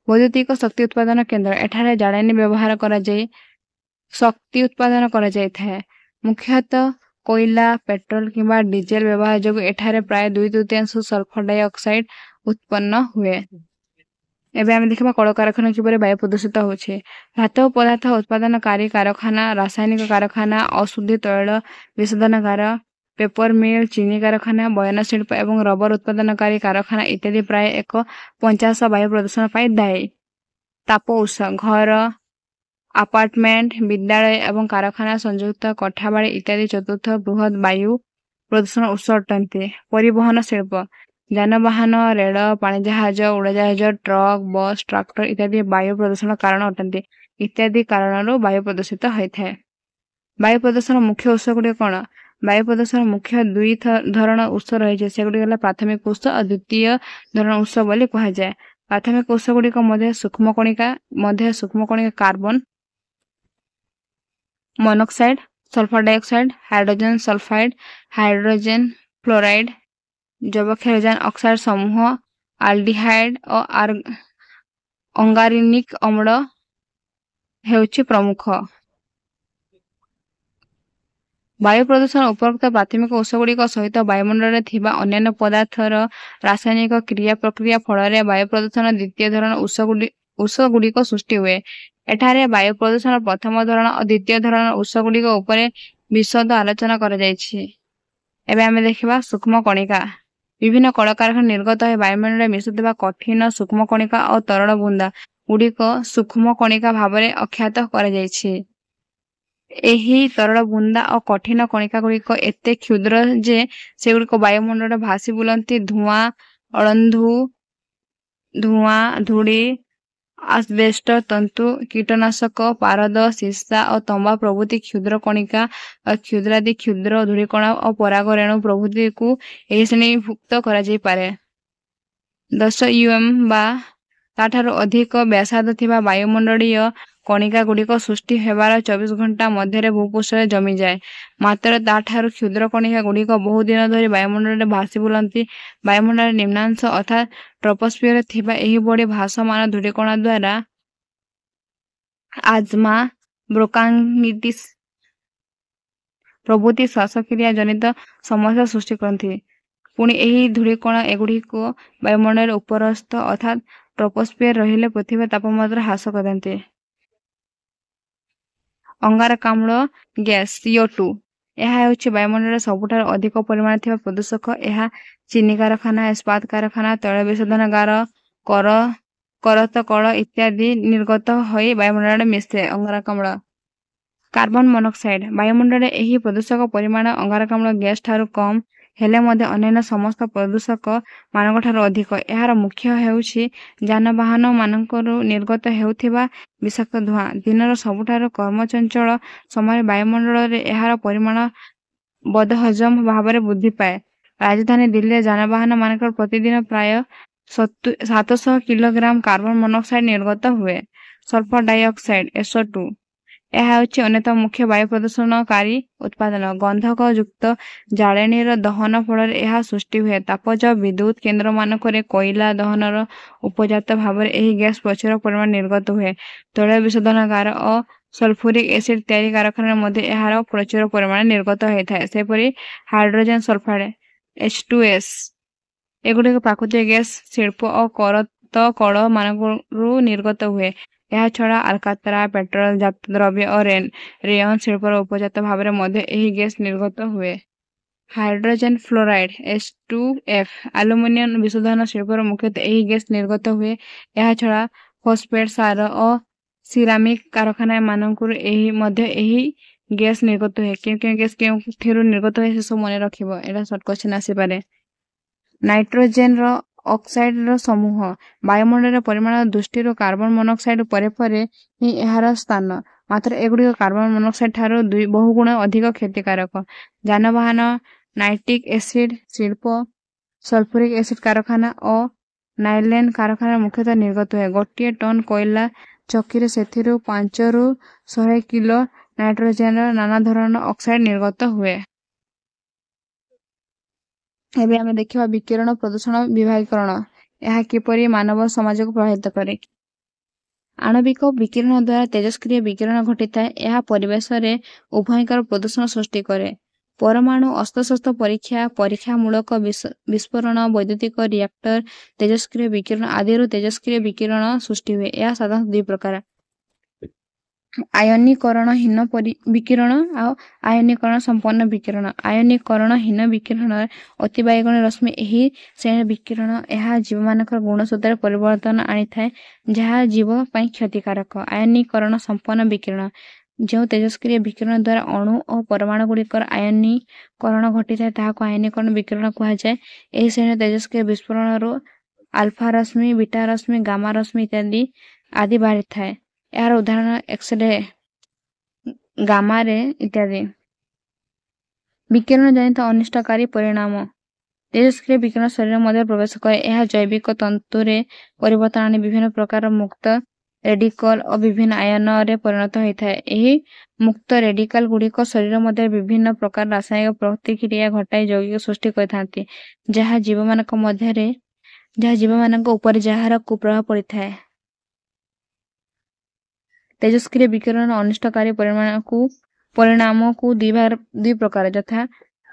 ବୈଦ୍ୟୁତିକ ଶକ୍ତି ଉତ୍ପାଦନ କେନ୍ଦ୍ର, ଏଠାରେ ଜାଳେଣୀ ବ୍ୟବହାର କରାଯାଇ ଶକ୍ତି ଉତ୍ପାଦନ କରାଯାଇଥାଏ। ମୁଖ୍ୟତଃ କୋଇଲା, ପେଟ୍ରୋଲ କିମ୍ବା ଡିଜେଲ ବ୍ୟବହାର ଯୋଗୁଁ ଏଠାରେ ପ୍ରାୟ 2/3 ସଲଫର ଡାଇଅକ୍ସାଇଡ୍ ଉତ୍ପନ୍ନ ହୁଏ। ଏବେ ଆମେ ଦେଖିବା କଳକାରଖାନା କିପରି ବାୟୁ ପ୍ରଦୂଷିତ ହେଉଛି। ଧାତବ ପଦାର୍ଥ ଉତ୍ପାଦନକାରୀ କାରଖାନା, ରାସାୟନିକ କାରଖାନା, ଅଶୁଦ୍ଧ ତୈଳ ବିଶୋଧନାଗାର, ପେପର ମିଲ୍, ଚିନି କାରଖାନା, ବୟନ ଶିଳ୍ପ ଏବଂ ରବର ଉତ୍ପାଦନକାରୀ କାରଖାନା ଇତ୍ୟାଦି ପ୍ରାୟ 1/50 ବାୟୁ ପ୍ରଦୂଷଣ ପାଇଁ ଦାୟୀ। ତାପ ଉତ୍ସ, ଘର, ଆପାର୍ଟମେଣ୍ଟ, ବିଦ୍ୟାଳୟ ଏବଂ କାରଖାନା ସଂଯୁକ୍ତ କୋଠାବାଡ଼ି ଇତ୍ୟାଦି ଚତୁର୍ଥ ବୃହତ୍ ବାୟୁ ପ୍ରଦୂଷଣ ଉତ୍ସ ଅଟନ୍ତି। ପରିବହନ ଶିଳ୍ପ, ଯାନବାହନ, ରେଳ, ପାଣିଜାହାଜ, ଉଡ଼ାଜାହାଜ, ଟ୍ରକ୍, ବସ୍, ଟ୍ରାକ୍ଟର ଇତ୍ୟାଦି ବାୟୁ ପ୍ରଦୂଷଣ କାରଣ ଅଟନ୍ତି। ଇତ୍ୟାଦି କାରଣରୁ ବାୟୁ ପ୍ରଦୂଷିତ ହୋଇଥାଏ। ବାୟୁ ପ୍ରଦୂଷଣ ମୁଖ୍ୟ ଉତ୍ସଗୁଡ଼ିକ କ'ଣ? ବାୟୁ ପ୍ରଦୂଷଣ ମୁଖ୍ୟ 2 ଧରଣ ଉତ୍ସ ରହିଛି। ସେଗୁଡ଼ିକ ହେଲା ପ୍ରାଥମିକ ଉତ୍ସ ଓ ଦ୍ୱିତୀୟ ଧରଣ ଉତ୍ସ ବୋଲି କୁହାଯାଏ। ପ୍ରାଥମିକ ଉତ୍ସଗୁଡ଼ିକ ମଧ୍ୟରେ ସୂକ୍ଷ୍ମ କଣିକା carbon monoxide, sulphur dioxide, hydrogen sulphide, hydrogen fluoride, ଯବକ୍ଷାରଜାନ ଅକ୍ସାଇଡ ସମୂହ, ଆଲଡିହାଇଡ ଓ ଅଙ୍ଗାରନିକ ଅମ୍ଳ ହେଉଛି ପ୍ରମୁଖ। ବାୟୁ ପ୍ରଦୂଷଣ ଉପରୋକ୍ତ ପ୍ରାଥମିକ ଉତ୍ସଗୁଡ଼ିକ ସହିତ ବାୟୁମଣ୍ଡଳରେ ଥିବା ଅନ୍ୟାନ୍ୟ ପଦାର୍ଥର ରାସାୟନିକ କ୍ରିୟା ପ୍ରକ୍ରିୟା ଫଳରେ ବାୟୁ ପ୍ରଦୂଷଣ ଦ୍ୱିତୀୟ ଧରଣ ଉତ୍ସଗୁଡ଼ିକ ସୃଷ୍ଟି ହୁଏ। ଏଠାରେ ବାୟୁ ପ୍ରଦୂଷଣ ପ୍ରଥମ ଧରଣ ଓ ଦ୍ୱିତୀୟ ଧରଣର ଉତ୍ସଗୁଡ଼ିକ ଉପରେ ବିଶଦ ଆଲୋଚନା କରାଯାଇଛି। ଏବେ ଆମେ ଦେଖିବା ସୂକ୍ଷ୍ମ କଣିକା। ବିଭିନ୍ନ କଳକାରଖାନା ନିର୍ଗତ ହୋଇ ବାୟୁମଣ୍ଡଳରେ ମିଶୁଥିବା କଠିନ ସୂକ୍ଷ୍ମ କଣିକା ଓ ତରଳ ବୁନ୍ଦା ଗୁଡ଼ିକ ସୂକ୍ଷ୍ମ କଣିକା ଭାବରେ ଆଖ୍ୟାତ କରାଯାଇଛି। ଏହି ତରଳ ବୁନ୍ଦା ଓ କଠିନ କଣିକା ଗୁଡ଼ିକ ଏତେ କ୍ଷୁଦ୍ର ଯେ ସେଗୁଡ଼ିକ ବାୟୁମଣ୍ଡଳରେ ଭାସି ବୁଲନ୍ତି। ଧୂଆଁ, ଅଳନ୍ଧୁ, ଧୂଆଁ, ଧୂଳି, ଆସବେଷ୍ଟ ତନ୍ତୁ, କୀଟନାଶକ, ପାରଦ, ସୀସା ଓ ତମ୍ବା ପ୍ରଭୃତି କ୍ଷୁଦ୍ର କଣିକା, କ୍ଷୁଦ୍ରାତି କ୍ଷୁଦ୍ର ଧୂଳିକଣା ଓ ପରାଗ ରେଣୁ ପ୍ରଭୃତିକୁ ଏହି ଶ୍ରେଣୀଭୁକ୍ତ କରାଯାଇପାରେ। 10 UM ବା ତାଠାରୁ ଅଧିକ ବ୍ୟାସାର୍ଦ୍ଧ ଥିବା ବାୟୁମଣ୍ଡଳୀୟ କଣିକା ଗୁଡ଼ିକ ସୃଷ୍ଟି ହେବାର 24 ଘଣ୍ଟା ମଧ୍ୟରେ ଭୂପୃଷ୍ଠରେ ଜମିଯାଏ। ମାତ୍ର ତାଠାରୁ କ୍ଷୁଦ୍ର କଣିକା ଗୁଡ଼ିକ ବହୁ ଦିନ ଧରି ବାୟୁମଣ୍ଡଳରେ ଭାସି ବୁଲନ୍ତି। ବାୟୁମଣ୍ଡଳର ନିମ୍ନାଂଶ ଅର୍ଥାତ୍ ଟ୍ରୋପୋସ୍ଫିୟରରେ ଥିବା ଏହିଭଳି ଭାସମାନ ଧୂଳିକଣା ଦ୍ୱାରା ଆଜ୍ମା, ବ୍ରୋଙ୍କାଇଟିସ୍ ପ୍ରଭୃତି ଶ୍ୱାସକ୍ରିୟା ଜନିତ ସମସ୍ୟା ସୃଷ୍ଟି କରନ୍ତି। ପୁଣି ଏହି ଧୂଳିକଣା ଏଗୁଡ଼ିକୁ ବାୟୁମଣ୍ଡଳର ଉପରସ୍ଥ ଅର୍ଥାତ୍ ଟ୍ରୋପୋସ୍ଫିୟର ରହିଲେ ପୃଥିବୀର ତାପମାତ୍ରା ହ୍ରାସ କରନ୍ତି। ଅଙ୍ଗାରକାମ୍ଳ ଗ୍ୟାସ୍ CO2 ଏହା ହେଉଛି ବାୟୁମଣ୍ଡଳରେ ସବୁଠାରୁ ଅଧିକ ପରିମାଣରେ ଥିବା ପ୍ରଦୂଷକ। ଏହା ଚିନି କାରଖାନା, ଇସ୍ପାତ କାରଖାନା, ତୈଳ ବିଶୋଧନାଗାର, କରତକଳ ଇତ୍ୟାଦି ନିର୍ଗତ ହୋଇ ବାୟୁମଣ୍ଡଳରେ ମିଶେ। ଅଙ୍ଗାରକାମ୍ଳ। Carbon monoxide. ବାୟୁମଣ୍ଡଳରେ ଏହି ପ୍ରଦୂଷକ ପରିମାଣ ଅଙ୍ଗାରକାମ୍ଳ ଗ୍ୟାସ୍ ଠାରୁ କମ୍ ହେଲେ ମଧ୍ୟ ଅନ୍ୟାନ୍ୟ ସମସ୍ତ ପ୍ରଦୂଷକ ମାନଙ୍କଠାରୁ ଅଧିକ। ଏହାର ମୁଖ୍ୟ ହେଉଛି ଯାନବାହନ ମାନଙ୍କରୁ ନିର୍ଗତ ହେଉଥିବା ବିଷାକ୍ତ ଧୂଆଁ। ଦିନର ସବୁଠାରୁ କର୍ମଚଞ୍ଚଳ ସମୟରେ ବାୟୁମଣ୍ଡଳରେ ଏହାର ପରିମାଣ ବଦହଜମ ଭାବରେ ବୃଦ୍ଧି ପାଏ। ରାଜଧାନୀ ଦିଲ୍ଲୀରେ ଯାନବାହନ ମାନଙ୍କର ପ୍ରତିଦିନ ପ୍ରାୟ 700 କିଲୋଗ୍ରାମ କାର୍ବନ ମନୋକ୍ସାଇଡ ନିର୍ଗତ ହୁଏ। ସଲଫର ଡାଇଅକ୍ସାଇଡ SO2 ଏହା ହେଉଛି ଅନ୍ୟତମ ମୁଖ୍ୟ ବାୟୁ ପ୍ରଦୂଷଣକାରୀ ଉତ୍ପାଦନ। ଗନ୍ଧକ ଯୁକ୍ତ ଜାଳେଣୀର ଦହନ ଫଳରେ ଏହା ସୃଷ୍ଟି ହୁଏ। ତାପଜ ବିଦ୍ୟୁତ କେନ୍ଦ୍ରମାନଙ୍କରେ କୋଇଲା ଦହନର ଉପଜାତ ଭାବରେ ଏହି ଗ୍ୟାସ୍ ପ୍ରଚୁର ପରିମାଣରେ ନିର୍ଗତ ହୁଏ। ତୈଳ ବିଶୋଧନାଗାର ଓ ସଲଫ୍ୟୁରିକ ଏସିଡ ତିଆରି କାରଖାନାରେ ମଧ୍ୟ ଏହାର ପ୍ରଚୁର ପରିମାଣରେ ନିର୍ଗତ ହୋଇଥାଏ। ସେପରି ହାଇଡ୍ରୋଜେନ ସଲଫାଇଡ H2S ଏଗୁଡ଼ିକ ପ୍ରାକୃତିକ ଗ୍ୟାସ୍ ଶିଳ୍ପ ଓ କରତକଳ ମାନଙ୍କରୁ ନିର୍ଗତ ହୁଏ। ଏହାଛଡ଼ା ଆଲକାତରା, ପେଟ୍ରୋଲ ଜାତ ଦ୍ରବ୍ୟ ଓ ରେୟନ ଶିଳ୍ପର ଉପଜାତ ଭାବରେ ମଧ୍ୟ ଏହି ଗ୍ୟାସ୍ ନିର୍ଗତ ହୁଏ। ହାଇଡ୍ରୋଜେନ ଫ୍ଲୋରାଇଡ H2F ଆଲୁମିନିୟମ ବିଶୋଧନ ଶିଳ୍ପର ମୁଖ୍ୟତଃ ଏହି ଗ୍ୟାସ୍ ନିର୍ଗତ ହୁଏ। ଏହାଛଡ଼ା ଫସ୍ଫେଟ ସାର ଓ ସିରାମିକ କାରଖାନା ମାନଙ୍କରୁ ମଧ୍ୟ ଏହି ଗ୍ୟାସ୍ ନିର୍ଗତ ହୁଏ। କେଉଁ କେଉଁ ଗ୍ୟାସ୍ କେଉଁଥିରୁ ନିର୍ଗତ ହୁଏ ସେସବୁ ମନେ ରଖିବ। ଏଇଟା ସର୍ଟ କ୍ୱେଶ୍ଚିନ୍ ଆସିପାରେ। ନାଇଟ୍ରୋଜେନର ଅକ୍ସାଇଡର ସମୂହ। ବାୟୁମଣ୍ଡଳର ପରିମାଣ ଦୃଷ୍ଟିରୁ କାର୍ବନ ମନୋକ୍ସାଇଡ ପରେ ପରେ ହିଁ ଏହାର ସ୍ଥାନ। ମାତ୍ର ଏଗୁଡ଼ିକ କାର୍ବନ ମନୋକ୍ସାଇଡ ଠାରୁ ବହୁଗୁଣ ଅଧିକ କ୍ଷତିକାରକ। ଯାନବାହନ, ନାଇଟ୍ରିକ ଏସିଡ ଶିଳ୍ପ, ସଲଫ୍ୟୁରିକ ଏସିଡ କାରଖାନା ଓ ନାଇଲେନ କାରଖାନାରେ ମୁଖ୍ୟତଃ ନିର୍ଗତ ହୁଏ। ଗୋଟିଏ ଟନ କୋଇଲା ଚକିରେ ସେଥିରୁ 5 ରୁ 100 କିଲୋ ନାଇଟ୍ରୋଜେନର ନାନା ଧରଣର ଅକ୍ସାଇଡ ନିର୍ଗତ ହୁଏ। ଏବେ ଆମେ ଦେଖିବା ବିକିରଣ ପ୍ରଦୂଷଣ ବିଭାଗୀକରଣ। ଏହା କିପରି ମାନବ ସମାଜକୁ ପ୍ରଭାବିତ କରେ। ଆଣବିକ ବିକିରଣ ଦ୍ୱାରା ତେଜସ୍କ୍ରିୟ ବିକିରଣ ଘଟିଥାଏ। ଏହା ପରିବେଶରେ ଉଭୟଙ୍କର ପ୍ରଦୂଷଣ ସୃଷ୍ଟି କରେ। ପରମାଣୁ ଅସ୍ତ୍ରଶସ୍ତ୍ର ପରୀକ୍ଷାମୂଳକ ବିସ୍ଫୋରଣ, ବୈଦ୍ୟୁତିକ ରିଆକ୍ଟର, ତେଜସ୍କ୍ରିୟ ବିକିରଣ ଆଦିରୁ ତେଜସ୍କ୍ରିୟ ବିକିରଣ ସୃଷ୍ଟି ହୁଏ। ଏହା ସାଧାରଣତଃ ଦୁଇ ପ୍ରକାର। ଆୟନୀକରଣହୀନ ବିକିରଣ ଆଉ ଆୟନୀକରଣ ସମ୍ପନ୍ନ ବିକିରଣ। ଆୟନୀକରଣହୀନ ବିକିରଣରେ ଅତିବାଇଗଣୀ ରଶ୍ମି ଏହି ଶ୍ରେଣୀର ବିକିରଣ। ଏହା ଜୀବମାନଙ୍କର ଗୁଣସୂତ୍ରରେ ପରିବର୍ତ୍ତନ ଆଣିଥାଏ ଯାହା ଜୀବ ପାଇଁ କ୍ଷତିକାରକ। ଆୟନୀକରଣ ସମ୍ପନ୍ନ ବିକିରଣ। ଯେଉଁ ତେଜସ୍କ୍ରିୟ ବିକିରଣ ଦ୍ୱାରା ଅଣୁ ଓ ପରମାଣୁଗୁଡ଼ିକର ଆୟନୀକରଣ ଘଟିଥାଏ ତାହାକୁ ଆୟନୀକରଣ ବିକିରଣ କୁହାଯାଏ। ଏହି ଶ୍ରେଣୀର ତେଜସ୍କ୍ରିୟ ବିସ୍ଫୋରଣରୁ ଆଲଫା ରଶ୍ମି, ବିଟା ରଶ୍ମି, ଗାମା ରଶ୍ମି ଇତ୍ୟାଦି ଆଦି ବାହାରିଥାଏ। ଏହାର ଉଦାହରଣ ଏକ୍ସରେ, ଗାମା ରେ ଇତ୍ୟାଦି। ବିକିରଣ ଜନିତ ଅନିଷ୍ଟକାରୀ ପରିଣାମ। ତେଜସ୍କ୍ରିୟ ବିକିରଣ ଶରୀର ମଧ୍ୟରେ ପ୍ରବେଶ କରେ। ଏହା ଜୈବିକ ତନ୍ତୁରେ ପରିବର୍ତ୍ତନ ଆଣି ବିଭିନ୍ନ ପ୍ରକାର ମୁକ୍ତ ରେଡିକଲ ଓ ବିଭିନ୍ନ ଆୟନରେ ପରିଣତ ହୋଇଥାଏ। ଏହି ମୁକ୍ତ ରେଡିକାଲ ଗୁଡ଼ିକ ଶରୀର ମଧ୍ୟରେ ବିଭିନ୍ନ ପ୍ରକାର ରାସାୟନିକ ପ୍ରତିକ୍ରିୟା ଘଟାଇ ଯୌଗିକ ସୃଷ୍ଟି କରିଥାନ୍ତି, ଯାହା ଜୀବମାନଙ୍କ ଉପରେ ଯାହାର କୁପ୍ରଭାବ ପଡ଼ିଥାଏ। ତେଜସ୍କ୍ରିୟ ବିକିରଣ ଅନିଷ୍ଟକାରୀ ପରିଣାମକୁ ଦୁଇ ପ୍ରକାର, ଯଥା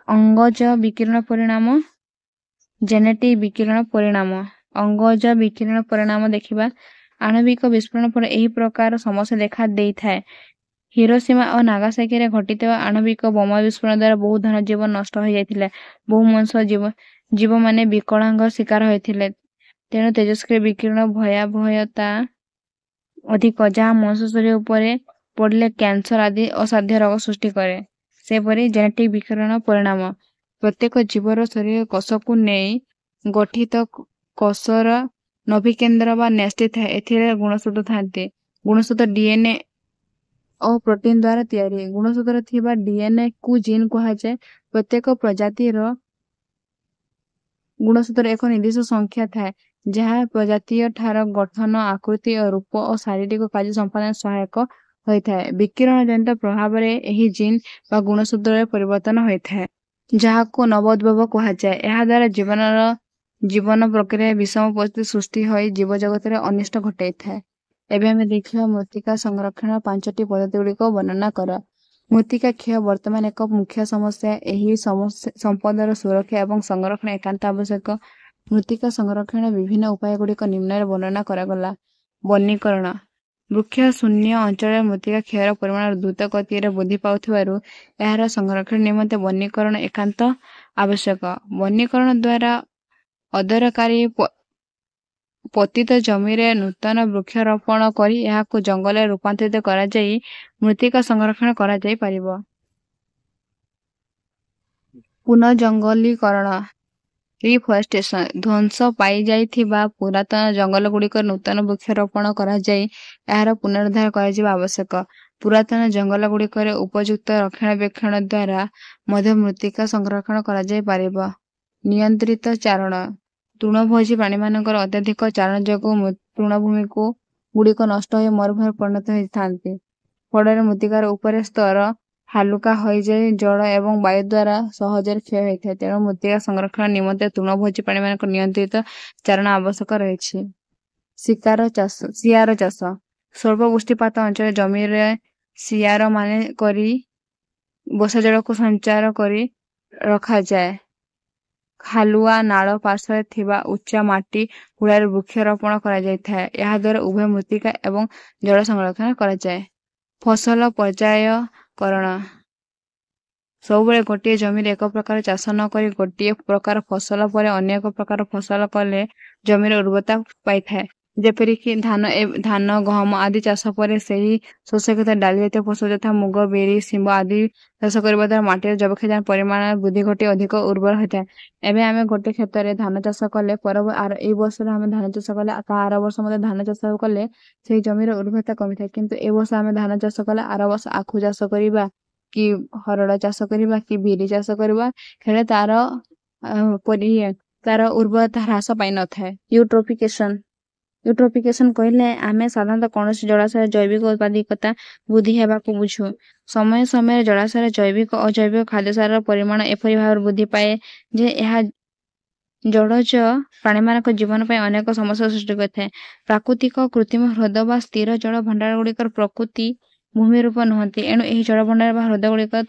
ଅଙ୍ଗଜ ବିକିରଣ ପରିଣାମ, ଜେନେଟିକ ବିକିରଣ ପରିଣାମ। ଅଙ୍ଗଜ ବିକିରଣ ପରିଣାମ ଦେଖିବା। ଆଣବିକ ବିସ୍ଫୋରଣ ପରେ ଏହି ପ୍ରକାର ସମସ୍ୟା ଦେଖା ଦେଇଥାଏ। ହିରୋସୀମା ଓ ନାଗାସାକିରେ ଘଟିଥିବା ଆଣବିକ ବୋମା ବିସ୍ଫୋରଣ ଦ୍ୱାରା ବହୁ ଧନଜୀବନ ନଷ୍ଟ ହୋଇଯାଇଥିଲା। ବହୁ ମଣିଷ ଜୀବମାନେ ବିକଳାଙ୍ଗ ଶିକାର ହୋଇଥିଲେ। ତେଣୁ ତେଜସ୍କ୍ରିୟ ବିକିରଣ ଭୟାବହତା ଅଧିକ, ଯାହା ମଣିଷ ଶରୀର ଉପରେ ପଡ଼ିଲେ କ୍ୟାନ୍ସର ଆଦି ଅସାଧ୍ୟ ରୋଗ ସୃଷ୍ଟି କରେ। ସେପରି ଜେନେଟିକ ବିକିରଣ ପରିଣାମ। ପ୍ରତ୍ୟେକ ଜୀବର ଶରୀର କୋଷକୁ ନେଇ ଗଠିତ। କୋଷର ନଭିକେନ୍ଦ୍ର ବା ନ୍ୟଷ୍ଟି ଥାଏ। ଏଥିରେ ଗୁଣସୂତ୍ର ଥାନ୍ତି। ଗୁଣସୂତ୍ର DNA ଓ ପ୍ରୋଟିନ୍ ଦ୍ୱାରା ତିଆରି। ଗୁଣସୂତ୍ର ଥିବା DNA କୁ ଜିନ୍ କୁହାଯାଏ। ପ୍ରତ୍ୟେକ ପ୍ରଜାତିର ଗୁଣସୂତ୍ର ଏକ ନିର୍ଦ୍ଦିଷ୍ଟ ସଂଖ୍ୟା ଥାଏ, ଯାହା ପ୍ରଜାତୀୟ ଠାର ଗଠନ, ଆକୃତି ଓ ରୂପ ଓ ଶାରୀରିକ କାର୍ଯ୍ୟ ସମ୍ପାଦନରେ ସହାୟକ ହୋଇଥାଏ। ବିକିରଣ ଜନିତ ପ୍ରଭାବରେ ଏହି ଜିନ୍ ବା ଗୁଣସୂତ୍ରରେ ପରିବର୍ତ୍ତନ ହୋଇଥାଏ, ଯାହାକୁ ନବୋଦ୍ଭବ କୁହାଯାଏ। ଏହାଦ୍ୱାରା ଜୀବନ ପ୍ରକ୍ରିୟାରେ ବିଷମ ପରିସ୍ଥିତି ସୃଷ୍ଟି ହୋଇ ଜୀବଜଗତରେ ଅନିଷ୍ଟ ଘଟାଇଥାଏ। ଏବେ ଆମେ ଦେଖିବା ମୃତ୍ତିକା ସଂରକ୍ଷଣର 5ଟି ପଦ୍ଧତିଗୁଡ଼ିକ ବର୍ଣ୍ଣନା କର। ମୃତ୍ତିକା କ୍ଷୟ ବର୍ତ୍ତମାନ ଏକ ମୁଖ୍ୟ ସମସ୍ୟା। ଏହି ସମ୍ପଦର ସୁରକ୍ଷା ଏବଂ ସଂରକ୍ଷଣ ଏକାନ୍ତ ଆବଶ୍ୟକ। ମୃତ୍ତିକା ସଂରକ୍ଷଣର ବିଭିନ୍ନ ଉପାୟଗୁଡ଼ିକ ନିମ୍ନରେ ବର୍ଣ୍ଣନା କରାଗଲା। ବନୀକରଣ। ବୃକ୍ଷ ଶୂନ୍ୟ ଅଞ୍ଚଳରେ ମୃତ୍ତିକା କ୍ଷୟର ପରିମାଣ ଦ୍ରୁତ ଗତିରେ ବୃଦ୍ଧି ପାଉଥିବାରୁ ଏହାର ସଂରକ୍ଷଣ ନିମନ୍ତେ ବନୀକରଣ ଏକାନ୍ତ ଆବଶ୍ୟକ। ବନୀକରଣ ଦ୍ୱାରା ଅଦରକାରୀ ପତିତ ଜମିରେ ନୂତନ ବୃକ୍ଷରୋପଣ କରି ଏହାକୁ ଜଙ୍ଗଲରେ ରୂପାନ୍ତରିତ କରାଯାଇ ମୃତ୍ତିକା ସଂରକ୍ଷଣ କରାଯାଇପାରିବ। ପୁନଃଜଙ୍ଗଲୀକରଣ। ରିଫରେଷ୍ଟେସନ। ଧ୍ୱଂସ ପାଇଯାଇଥିବା ପୁରାତନ ଜଙ୍ଗଲଗୁଡ଼ିକରେ ନୂତନ ବୃକ୍ଷରୋପଣ କରାଯାଇ ଏହାର ପୁନରୁଦ୍ଧାର କରାଯିବା ଆବଶ୍ୟକ। ପୁରାତନ ଜଙ୍ଗଲଗୁଡ଼ିକରେ ଉପଯୁକ୍ତ ରକ୍ଷଣାବେକ୍ଷଣ ଦ୍ୱାରା ମଧ୍ୟ ମୃତ୍ତିକା ସଂରକ୍ଷଣ କରାଯାଇପାରିବ। ନିୟନ୍ତ୍ରିତ ଚାରଣ। ତୃଣଭୋଜୀ ପ୍ରାଣୀମାନଙ୍କର ଅତ୍ୟଧିକ ଚାରଣ ଯୋଗୁଁ ତୃଣଭୂମିଗୁଡ଼ିକ ନଷ୍ଟ ହୋଇ ମରୁଭୂମିରେ ପରିଣତ ହୋଇଥାନ୍ତି। ଫଳରେ ମୃତ୍ତିକାର ଉପର ସ୍ତର ହାଲୁକା ହୋଇଯାଇ ଜଳ ଏବଂ ବାୟୁ ଦ୍ୱାରା ସହଜରେ କ୍ଷୟ ହୋଇଥାଏ। ତେଣୁ ମୃତ୍ତିକା ସଂରକ୍ଷଣ ନିମନ୍ତେ ତୃଣଭୋଜୀ ପ୍ରାଣୀମାନଙ୍କ ନିୟନ୍ତ୍ରିତ ଚାରଣ ଆବଶ୍ୟକ ରହିଛି। ସିଆର ଚାଷ। ସ୍ୱଳ୍ପ ବୃଷ୍ଟିପାତ ଅଞ୍ଚଳ ଜମିରେ ସିଆରମାନେ କରି ବର୍ଷାଜଳକୁ ସଞ୍ଚାର କରି ରଖାଯାଏ। ଖାଲୁଆ ନାଳ ପାର୍ଶ୍ୱରେ ଥିବା ଉଚ୍ଚା ମାଟି ହୁଡ଼ାରେ ବୃକ୍ଷରୋପଣ କରାଯାଇଥାଏ। ଏହାଦ୍ୱାରା ଉଭୟ ମୃତ୍ତିକା ଏବଂ ଜଳ ସଂରକ୍ଷଣ କରାଯାଏ। ଫସଲ ପର୍ଯ୍ୟାୟକରଣ। ସବୁବେଳେ ଗୋଟିଏ ଜମିରେ ଏକ ପ୍ରକାର ଚାଷ ନ କରି ଗୋଟିଏ ପ୍ରକାର ଫସଲ ପରେ ଅନ୍ୟ ଏକ ପ୍ରକାର ଫସଲ କଲେ ଜମିର ଉର୍ବରତା ପାଇଥାଏ। ଯେପରିକି ଧାନ, ଗହମ ଆଦି ଚାଷ ପରେ ସେହି ଶସ୍ୟ କ୍ଷେତ୍ରରେ ଡାଲି ଜାତୀୟ ଫସଲ ଯଥା ମୁଗ, ବିରି, ଶିମ୍ବ ଆଦି ଚାଷ କରିବା ଦ୍ୱାରା ମାଟିର ଯବକ୍ଷାରଜାନ ପରିମାଣ ବୃଦ୍ଧି ଘଟି ଅଧିକ ଉର୍ବର ହୋଇଥାଏ। ଏବେ ଆମେ ଗୋଟେ କ୍ଷେତ୍ରରେ ଧାନ ଚାଷ କଲେ ଏଇ ବର୍ଷରେ ଆମେ ଧାନ ଚାଷ କଲେ ତା ଆର ବର୍ଷ ମଧ୍ୟ ଧାନ ଚାଷ କଲେ ସେହି ଜମିର ଉର୍ବରତା କମିଥାଏ। କିନ୍ତୁ ଏ ବର୍ଷ ଆମେ ଧାନ ଚାଷ କଲେ ଆର ବର୍ଷ ଆଖୁ ଚାଷ କରିବା କି ହରଡ଼ ଚାଷ କରିବା କି ବିରି ଚାଷ କରିବା, ହେଲେ ତାର ଉର୍ବରତା ହ୍ରାସ ପାଇନଥାଏ। ୟୁଟ୍ରୋଫିକେସନ କହିଲେ ଆମେ ସାଧାରଣତଃ କୌଣସି ଜଳାଶୟର ଜୈବିକ ଉତ୍ପାଦିକତା ବୃଦ୍ଧି ହେବାକୁ ବୁଝୁ। ସମୟ ସମୟରେ ଜଳାଶୟରେ ଜୈବିକ ଓ ଅଜୈବିକ ଖାଦ୍ୟସାରର ପରିମାଣ ଏପରି ଭାବରେ ବୃଦ୍ଧି ପାଏ ଯେ ଏହା ଜଳଜ ପ୍ରାଣୀମାନଙ୍କ ଜୀବନ ପାଇଁ ଅନେକ ସମସ୍ୟା ସୃଷ୍ଟି କରିଥାଏ। ପ୍ରାକୃତିକ, କୃତ୍ରିମ ହ୍ରଦ ବା ସ୍ଥିର ଜଳ ଭଣ୍ଡାରଗୁଡ଼ିକର ପ୍ରକୃତି ଭୂମିରୂପ ନୁହନ୍ତି। ଏଣୁ ଏହି ଜଳଭଣ୍ଡାର ବା ହ୍ରଦଗୁଡ଼ିକର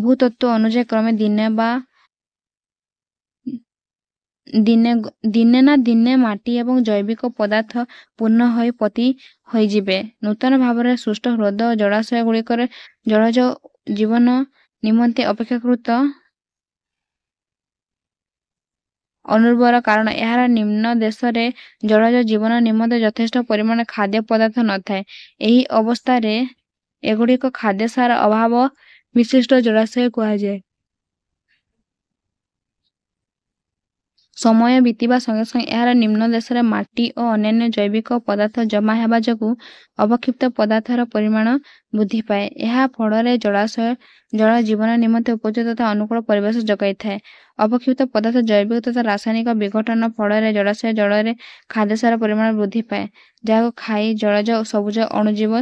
ଭୂତତ୍ତ୍ୱ ଅନୁଯାୟୀ କ୍ରମେ ଦିନେ ନା ଦିନେ ମାଟି ଏବଂ ଜୈବିକ ପଦାର୍ଥ ପୂର୍ଣ୍ଣ ହୋଇ ପୋତି ହୋଇଯିବେ। ନୂତନ ଭାବରେ ସୃଷ୍ଟ ହ୍ରଦ ଓ ଜଳାଶୟଗୁଡ଼ିକରେ ଜଳଜ ଜୀବନ ନିମନ୍ତେ ଅପେକ୍ଷାକୃତ ଅନୁର୍ବର, କାରଣ ଏହାର ନିମ୍ନ ଦେଶରେ ଜଳଜ ଜୀବନ ନିମନ୍ତେ ଯଥେଷ୍ଟ ପରିମାଣରେ ଖାଦ୍ୟ ପଦାର୍ଥ ନଥାଏ। ଏହି ଅବସ୍ଥାରେ ଏଗୁଡ଼ିକ ଖାଦ୍ୟସାର ଅଭାବ ବିଶିଷ୍ଟ ଜଳାଶୟ କୁହାଯାଏ। ସମୟ ବିତିବା ସଙ୍ଗେ ସଙ୍ଗେ ଏହାର ନିମ୍ନ ଦେଶରେ ମାଟି ଓ ଅନ୍ୟାନ୍ୟ ଜୈବିକ ପଦାର୍ଥ ଜମା ହେବା ଯୋଗୁଁ ଅବକ୍ଷିପ୍ତ ପଦାର୍ଥର ପରିମାଣ ବୃଦ୍ଧି ପାଏ। ଏହା ଫଳରେ ଜଳାଶୟ ଜଳ ଜୀବନ ନିମନ୍ତେ ଉପଯୁକ୍ତ ତଥା ଅନୁକୂଳ ପରିବେଶ ଯୋଗାଇଥାଏ। ଅବକ୍ଷିପ୍ତ ପଦାର୍ଥ ଜୈବିକ ତଥା ରାସାୟନିକ ବିଘଟନ ଫଳରେ ଜଳାଶୟ ଜଳରେ ଖାଦ୍ୟସାର ପରିମାଣ ବୃଦ୍ଧି ପାଏ, ଯାହାକୁ ଖାଇ ଜଳଜ ସବୁଜ ଅଣୁଜୀବ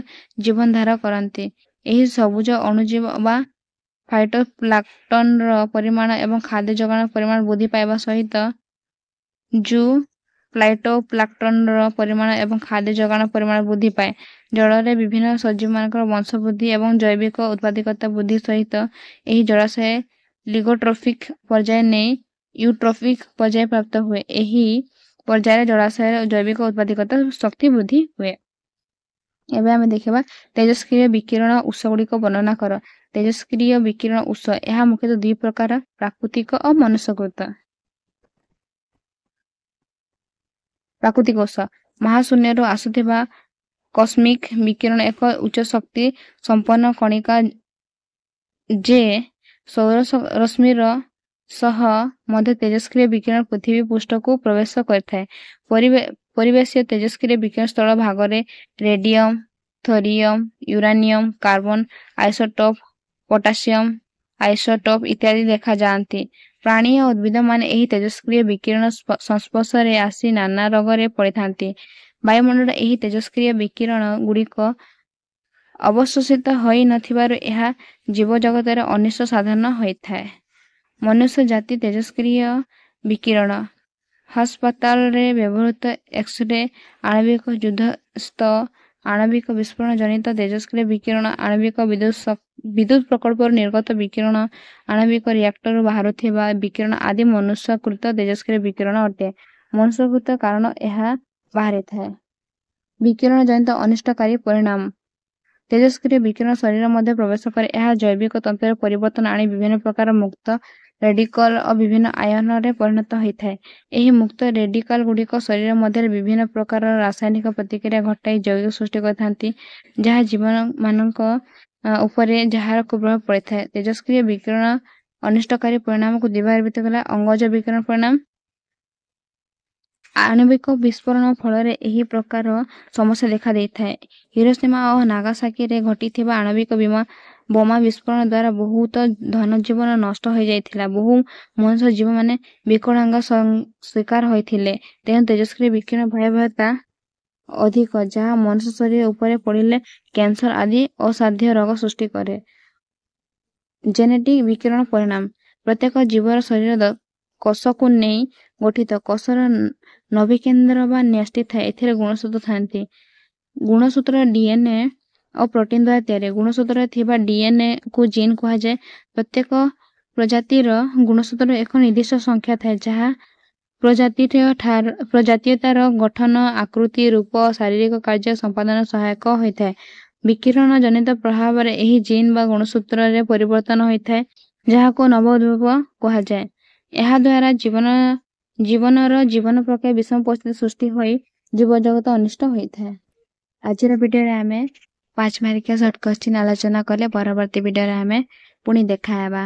ଜୀବନ ଧାରଣ କରନ୍ତି। ଏହି ସବୁଜ ଅଣୁଜୀବ ବା ଫାଇଟୋପ୍ଲାଙ୍କଟନର ପରିମାଣ ଏବଂ ଖାଦ୍ୟ ଯୋଗାଣ ପରିମାଣ ବୃଦ୍ଧି ପାଇବା ସହିତ ଫାଇଟୋପ୍ଲାଙ୍କଟନର ପରିମାଣ ଏବଂ ଖାଦ୍ୟ ଯୋଗାଣ ପରିମାଣ ବୃଦ୍ଧି ପାଏ। ଜଳରେ ବିଭିନ୍ନ ସଜୀବମାନଙ୍କର ବଂଶ ବୃଦ୍ଧି ଏବଂ ଜୈବିକ ଉତ୍ପାଦକତା ବୃଦ୍ଧି ସହିତ ଏହି ଜଳାଶୟ ଲିଗୋଟ୍ରଫିକ ପର୍ଯ୍ୟାୟ ନେଇ ୟୁଟ୍ରଫିକ ପର୍ଯ୍ୟାୟ ପ୍ରାପ୍ତ ହୁଏ। ଏହି ପର୍ଯ୍ୟାୟରେ ଜଳାଶୟର ଜୈବିକ ଉତ୍ପାଦକତା ଶକ୍ତି ବୃଦ୍ଧି ହୁଏ। ଏବେ ଆମେ ଦେଖିବା ତେଜସ୍କ୍ରିୟ ବିକିରଣ ଉତ୍ସ ଗୁଡ଼ିକ ବର୍ଣ୍ଣନା କର। ତେଜସ୍କ୍ରିୟ ବିକିରଣ ଉତ୍ସ ଏହା ମୁଖ୍ୟତଃ ଦୁଇ ପ୍ରକାର, ପ୍ରାକୃତିକ ଓ ମନୁଷ୍ୟକୃତ। ପ୍ରାକୃତିକ ଉତ୍ସ ମହାଶୂନ୍ୟରୁ ଆସୁଥିବା କସ୍ମିକ ବିକିରଣ ଏକ ଉଚ୍ଚ ଶକ୍ତି ସମ୍ପନ୍ନ କଣିକା ଯେ ସୌର ରଶ୍ମିର ସହ ମଧ୍ୟ ତେଜସ୍କ୍ରିୟ ବିକିରଣ ପୃଥିବୀ ପୃଷ୍ଠକୁ ପ୍ରବେଶ କରିଥାଏ। ପରିବେଶୀୟ ତେଜସ୍କ୍ରିୟ ବିକିରଣ ସ୍ଥଳ ଭାଗରେ radium, thorium, uranium, carbon isotope, potassium isotope ଇତ୍ୟାଦି ଦେଖାଯାଆନ୍ତି। ପ୍ରାଣୀ ଓ ଉଦ୍ଭିଦମାନେ ଏହି ତେଜସ୍କ୍ରିୟ ବିକିରଣ ସଂସ୍ପର୍ଶରେ ଆସି ନାନା ରୋଗରେ ପଡ଼ିଥାନ୍ତି। ବାୟୁମଣ୍ଡଳରେ ଏହି ତେଜସ୍କ୍ରିୟ ବିକିରଣ ଗୁଡ଼ିକ ଅବଶୋଷିତ ହୋଇ ନଥିବାରୁ ଏହା ଜୀବଜଗତରେ ଅନିଷ୍ଟ ସାଧନ ହୋଇଥାଏ। ମନୁଷ୍ୟ ଜାତି ତେଜସ୍କ୍ରିୟ ବିକିରଣ ହସ୍ପିଟାଲରେ ବ୍ୟବହୃତ ଏକ୍ସ-ରେ, ଆଣବିକ ଯୁଦ୍ଧସ୍ଥ ଆଣବିକ ବିସ୍ଫୋରଣ ଜନିତ ତେଜସ୍କ୍ରିୟ ବିକିରଣ, ଆଣବିକ ବିଦ୍ୟୁତ ପ୍ରକଳ୍ପରୁ ନିର୍ଗତ ବିକିରଣ, ଆଣବିକ ରିଆକ୍ଟରରୁ ବାହାରୁଥିବା ବିକିରଣ ଆଦି ମନୁଷ୍ୟକୃତ ତେଜସ୍କ୍ରିୟ ବିକିରଣ ଅଟେ। ମନୁଷ୍ୟକୃତ କାରଣ ଏହା ବାହାରିଥାଏ। ବିକିରଣ ଜନିତ ଅନିଷ୍ଟକାରୀ ପରିଣାମ ତେଜସ୍କ୍ରିୟ ବିକିରଣ ଶରୀର ମଧ୍ୟ ପ୍ରବେଶ କରେ। ଏହା ଜୈବିକ ତନ୍ତ୍ରରେ ପରିବର୍ତ୍ତନ ଆଣି ବିଭିନ୍ନ ପ୍ରକାର ମୁକ୍ତ ରେଡିକଲ ଓ ବିଭିନ୍ନ ଆୟନରେ ପରିଣତ ହୋଇଥାଏ। ଏହି ମୁକ୍ତ ରେଡିକାଲ ଗୁଡ଼ିକ ଶରୀର ମଧ୍ୟରେ ବିଭିନ୍ନ ପ୍ରକାରର ରାସାୟନିକ ପ୍ରତିକ୍ରିୟା ଘଟାଇ ଯୌଗ ସୃଷ୍ଟି କରିଥାନ୍ତି, ଯାହା ଜୀବମାନଙ୍କ ଉପରେ ଯାହାର କୁପ୍ରଭାବ ପଡ଼ିଥାଏ। ତେଜସ୍କ୍ରିୟ ବିକିରଣ ଅନିଷ୍ଟକାରୀ ପରିଣାମକୁ ଦୁଇ ଭାଗରେ ବିଭକ୍ତ କଲା। ଅଙ୍ଗଜ ବିକିରଣ ପରିଣାମ ଆଣବିକ ବିସ୍ଫୋରଣ ଫଳରେ ଏହି ପ୍ରକାର ସମସ୍ୟା ଦେଖା ଦେଇଥାଏ। ହିରୋସୀମା ଓ ନାଗାସାକିରେ ଘଟିଥିବା ଆଣବିକ ବୋମା ବିସ୍ଫୋରଣ ଦ୍ୱାରା ବହୁତ ଧନଜୀବନ ନଷ୍ଟ ହୋଇଯାଇଥିଲା। ବହୁ ମଣିଷ ଜୀବମାନେ ବିକଳାଙ୍ଗ ଶିକାର ହୋଇଥିଲେ। ତେଣୁ ତେଜସ୍କ୍ରିୟ ବିକିରଣ ଭୟାବହତା ଅଧିକ, ଯାହା ମନୁଷ୍ୟ ଶରୀର ଉପରେ ପଡ଼ିଲେ କ୍ୟାନ୍ସର ଆଦି ଅସାଧ୍ୟ ରୋଗ ସୃଷ୍ଟି କରେ। ଜେନେଟିକ ବିକିରଣ ପରିଣାମ ପ୍ରତ୍ୟେକ ଜୀବର ଶରୀର କୋଷକୁ ନେଇ ଗଠିତ। କୋଷର ନଭିକେନ୍ଦ୍ର ବା ନ୍ୟଷ୍ଟି ଥାଏ। ଏଥିରେ ଗୁଣସୂତ୍ର ଥାନ୍ତି। ଗୁଣସୂତ୍ର ଡିଏନଏ ଓ ପ୍ରୋଟିନ ଦ୍ୱାରା ତିଆରି। ଗୁଣସୂତ୍ରରେ ଥିବା ଡିଏନଏ-କୁ ଜିନ୍ କୁହାଯାଏ। ପ୍ରତ୍ୟେକ ପ୍ରଜାତିର ଗୁଣସୂତ୍ରରେ ଏକ ନିର୍ଦ୍ଦିଷ୍ଟ ସଂଖ୍ୟା ଥାଏ, ଯାହା ପ୍ରଜାତୀୟତାର ଗଠନ, ଆକୃତି, ରୂପ ଓ ଶାରୀରିକ କାର୍ଯ୍ୟ ସମ୍ପାଦନରେ ସହାୟକ ହୋଇଥାଏ। ବିକିରଣ ଜନିତ ପ୍ରଭାବରେ ଏହି ଜିନ୍ ବା ଗୁଣସୂତ୍ରରେ ପରିବର୍ତ୍ତନ ହୋଇଥାଏ, ଯାହାକୁ ନବୋଦ୍ଭବ କୁହାଯାଏ। ଏହାଦ୍ୱାରା ଜୀବନର ଜୀବନ ପ୍ରକ୍ରିୟା ବିଷମ ପରିସ୍ଥିତି ସୃଷ୍ଟି ହୋଇ ଜୀବଜଗତ ଅନିଷ୍ଟ ହୋଇଥାଏ। ଆଜିର ଭିଡ଼ିଓରେ ଆମେ 5 ମାର୍କିଆ ସର୍ଟ କୋଶ୍ଚିନ୍ ଆଲୋଚନା କଲେ। ପରବର୍ତ୍ତୀ ଭିଡ଼ିଓରେ ଆମେ ପୁଣି ଦେଖା ହେବା।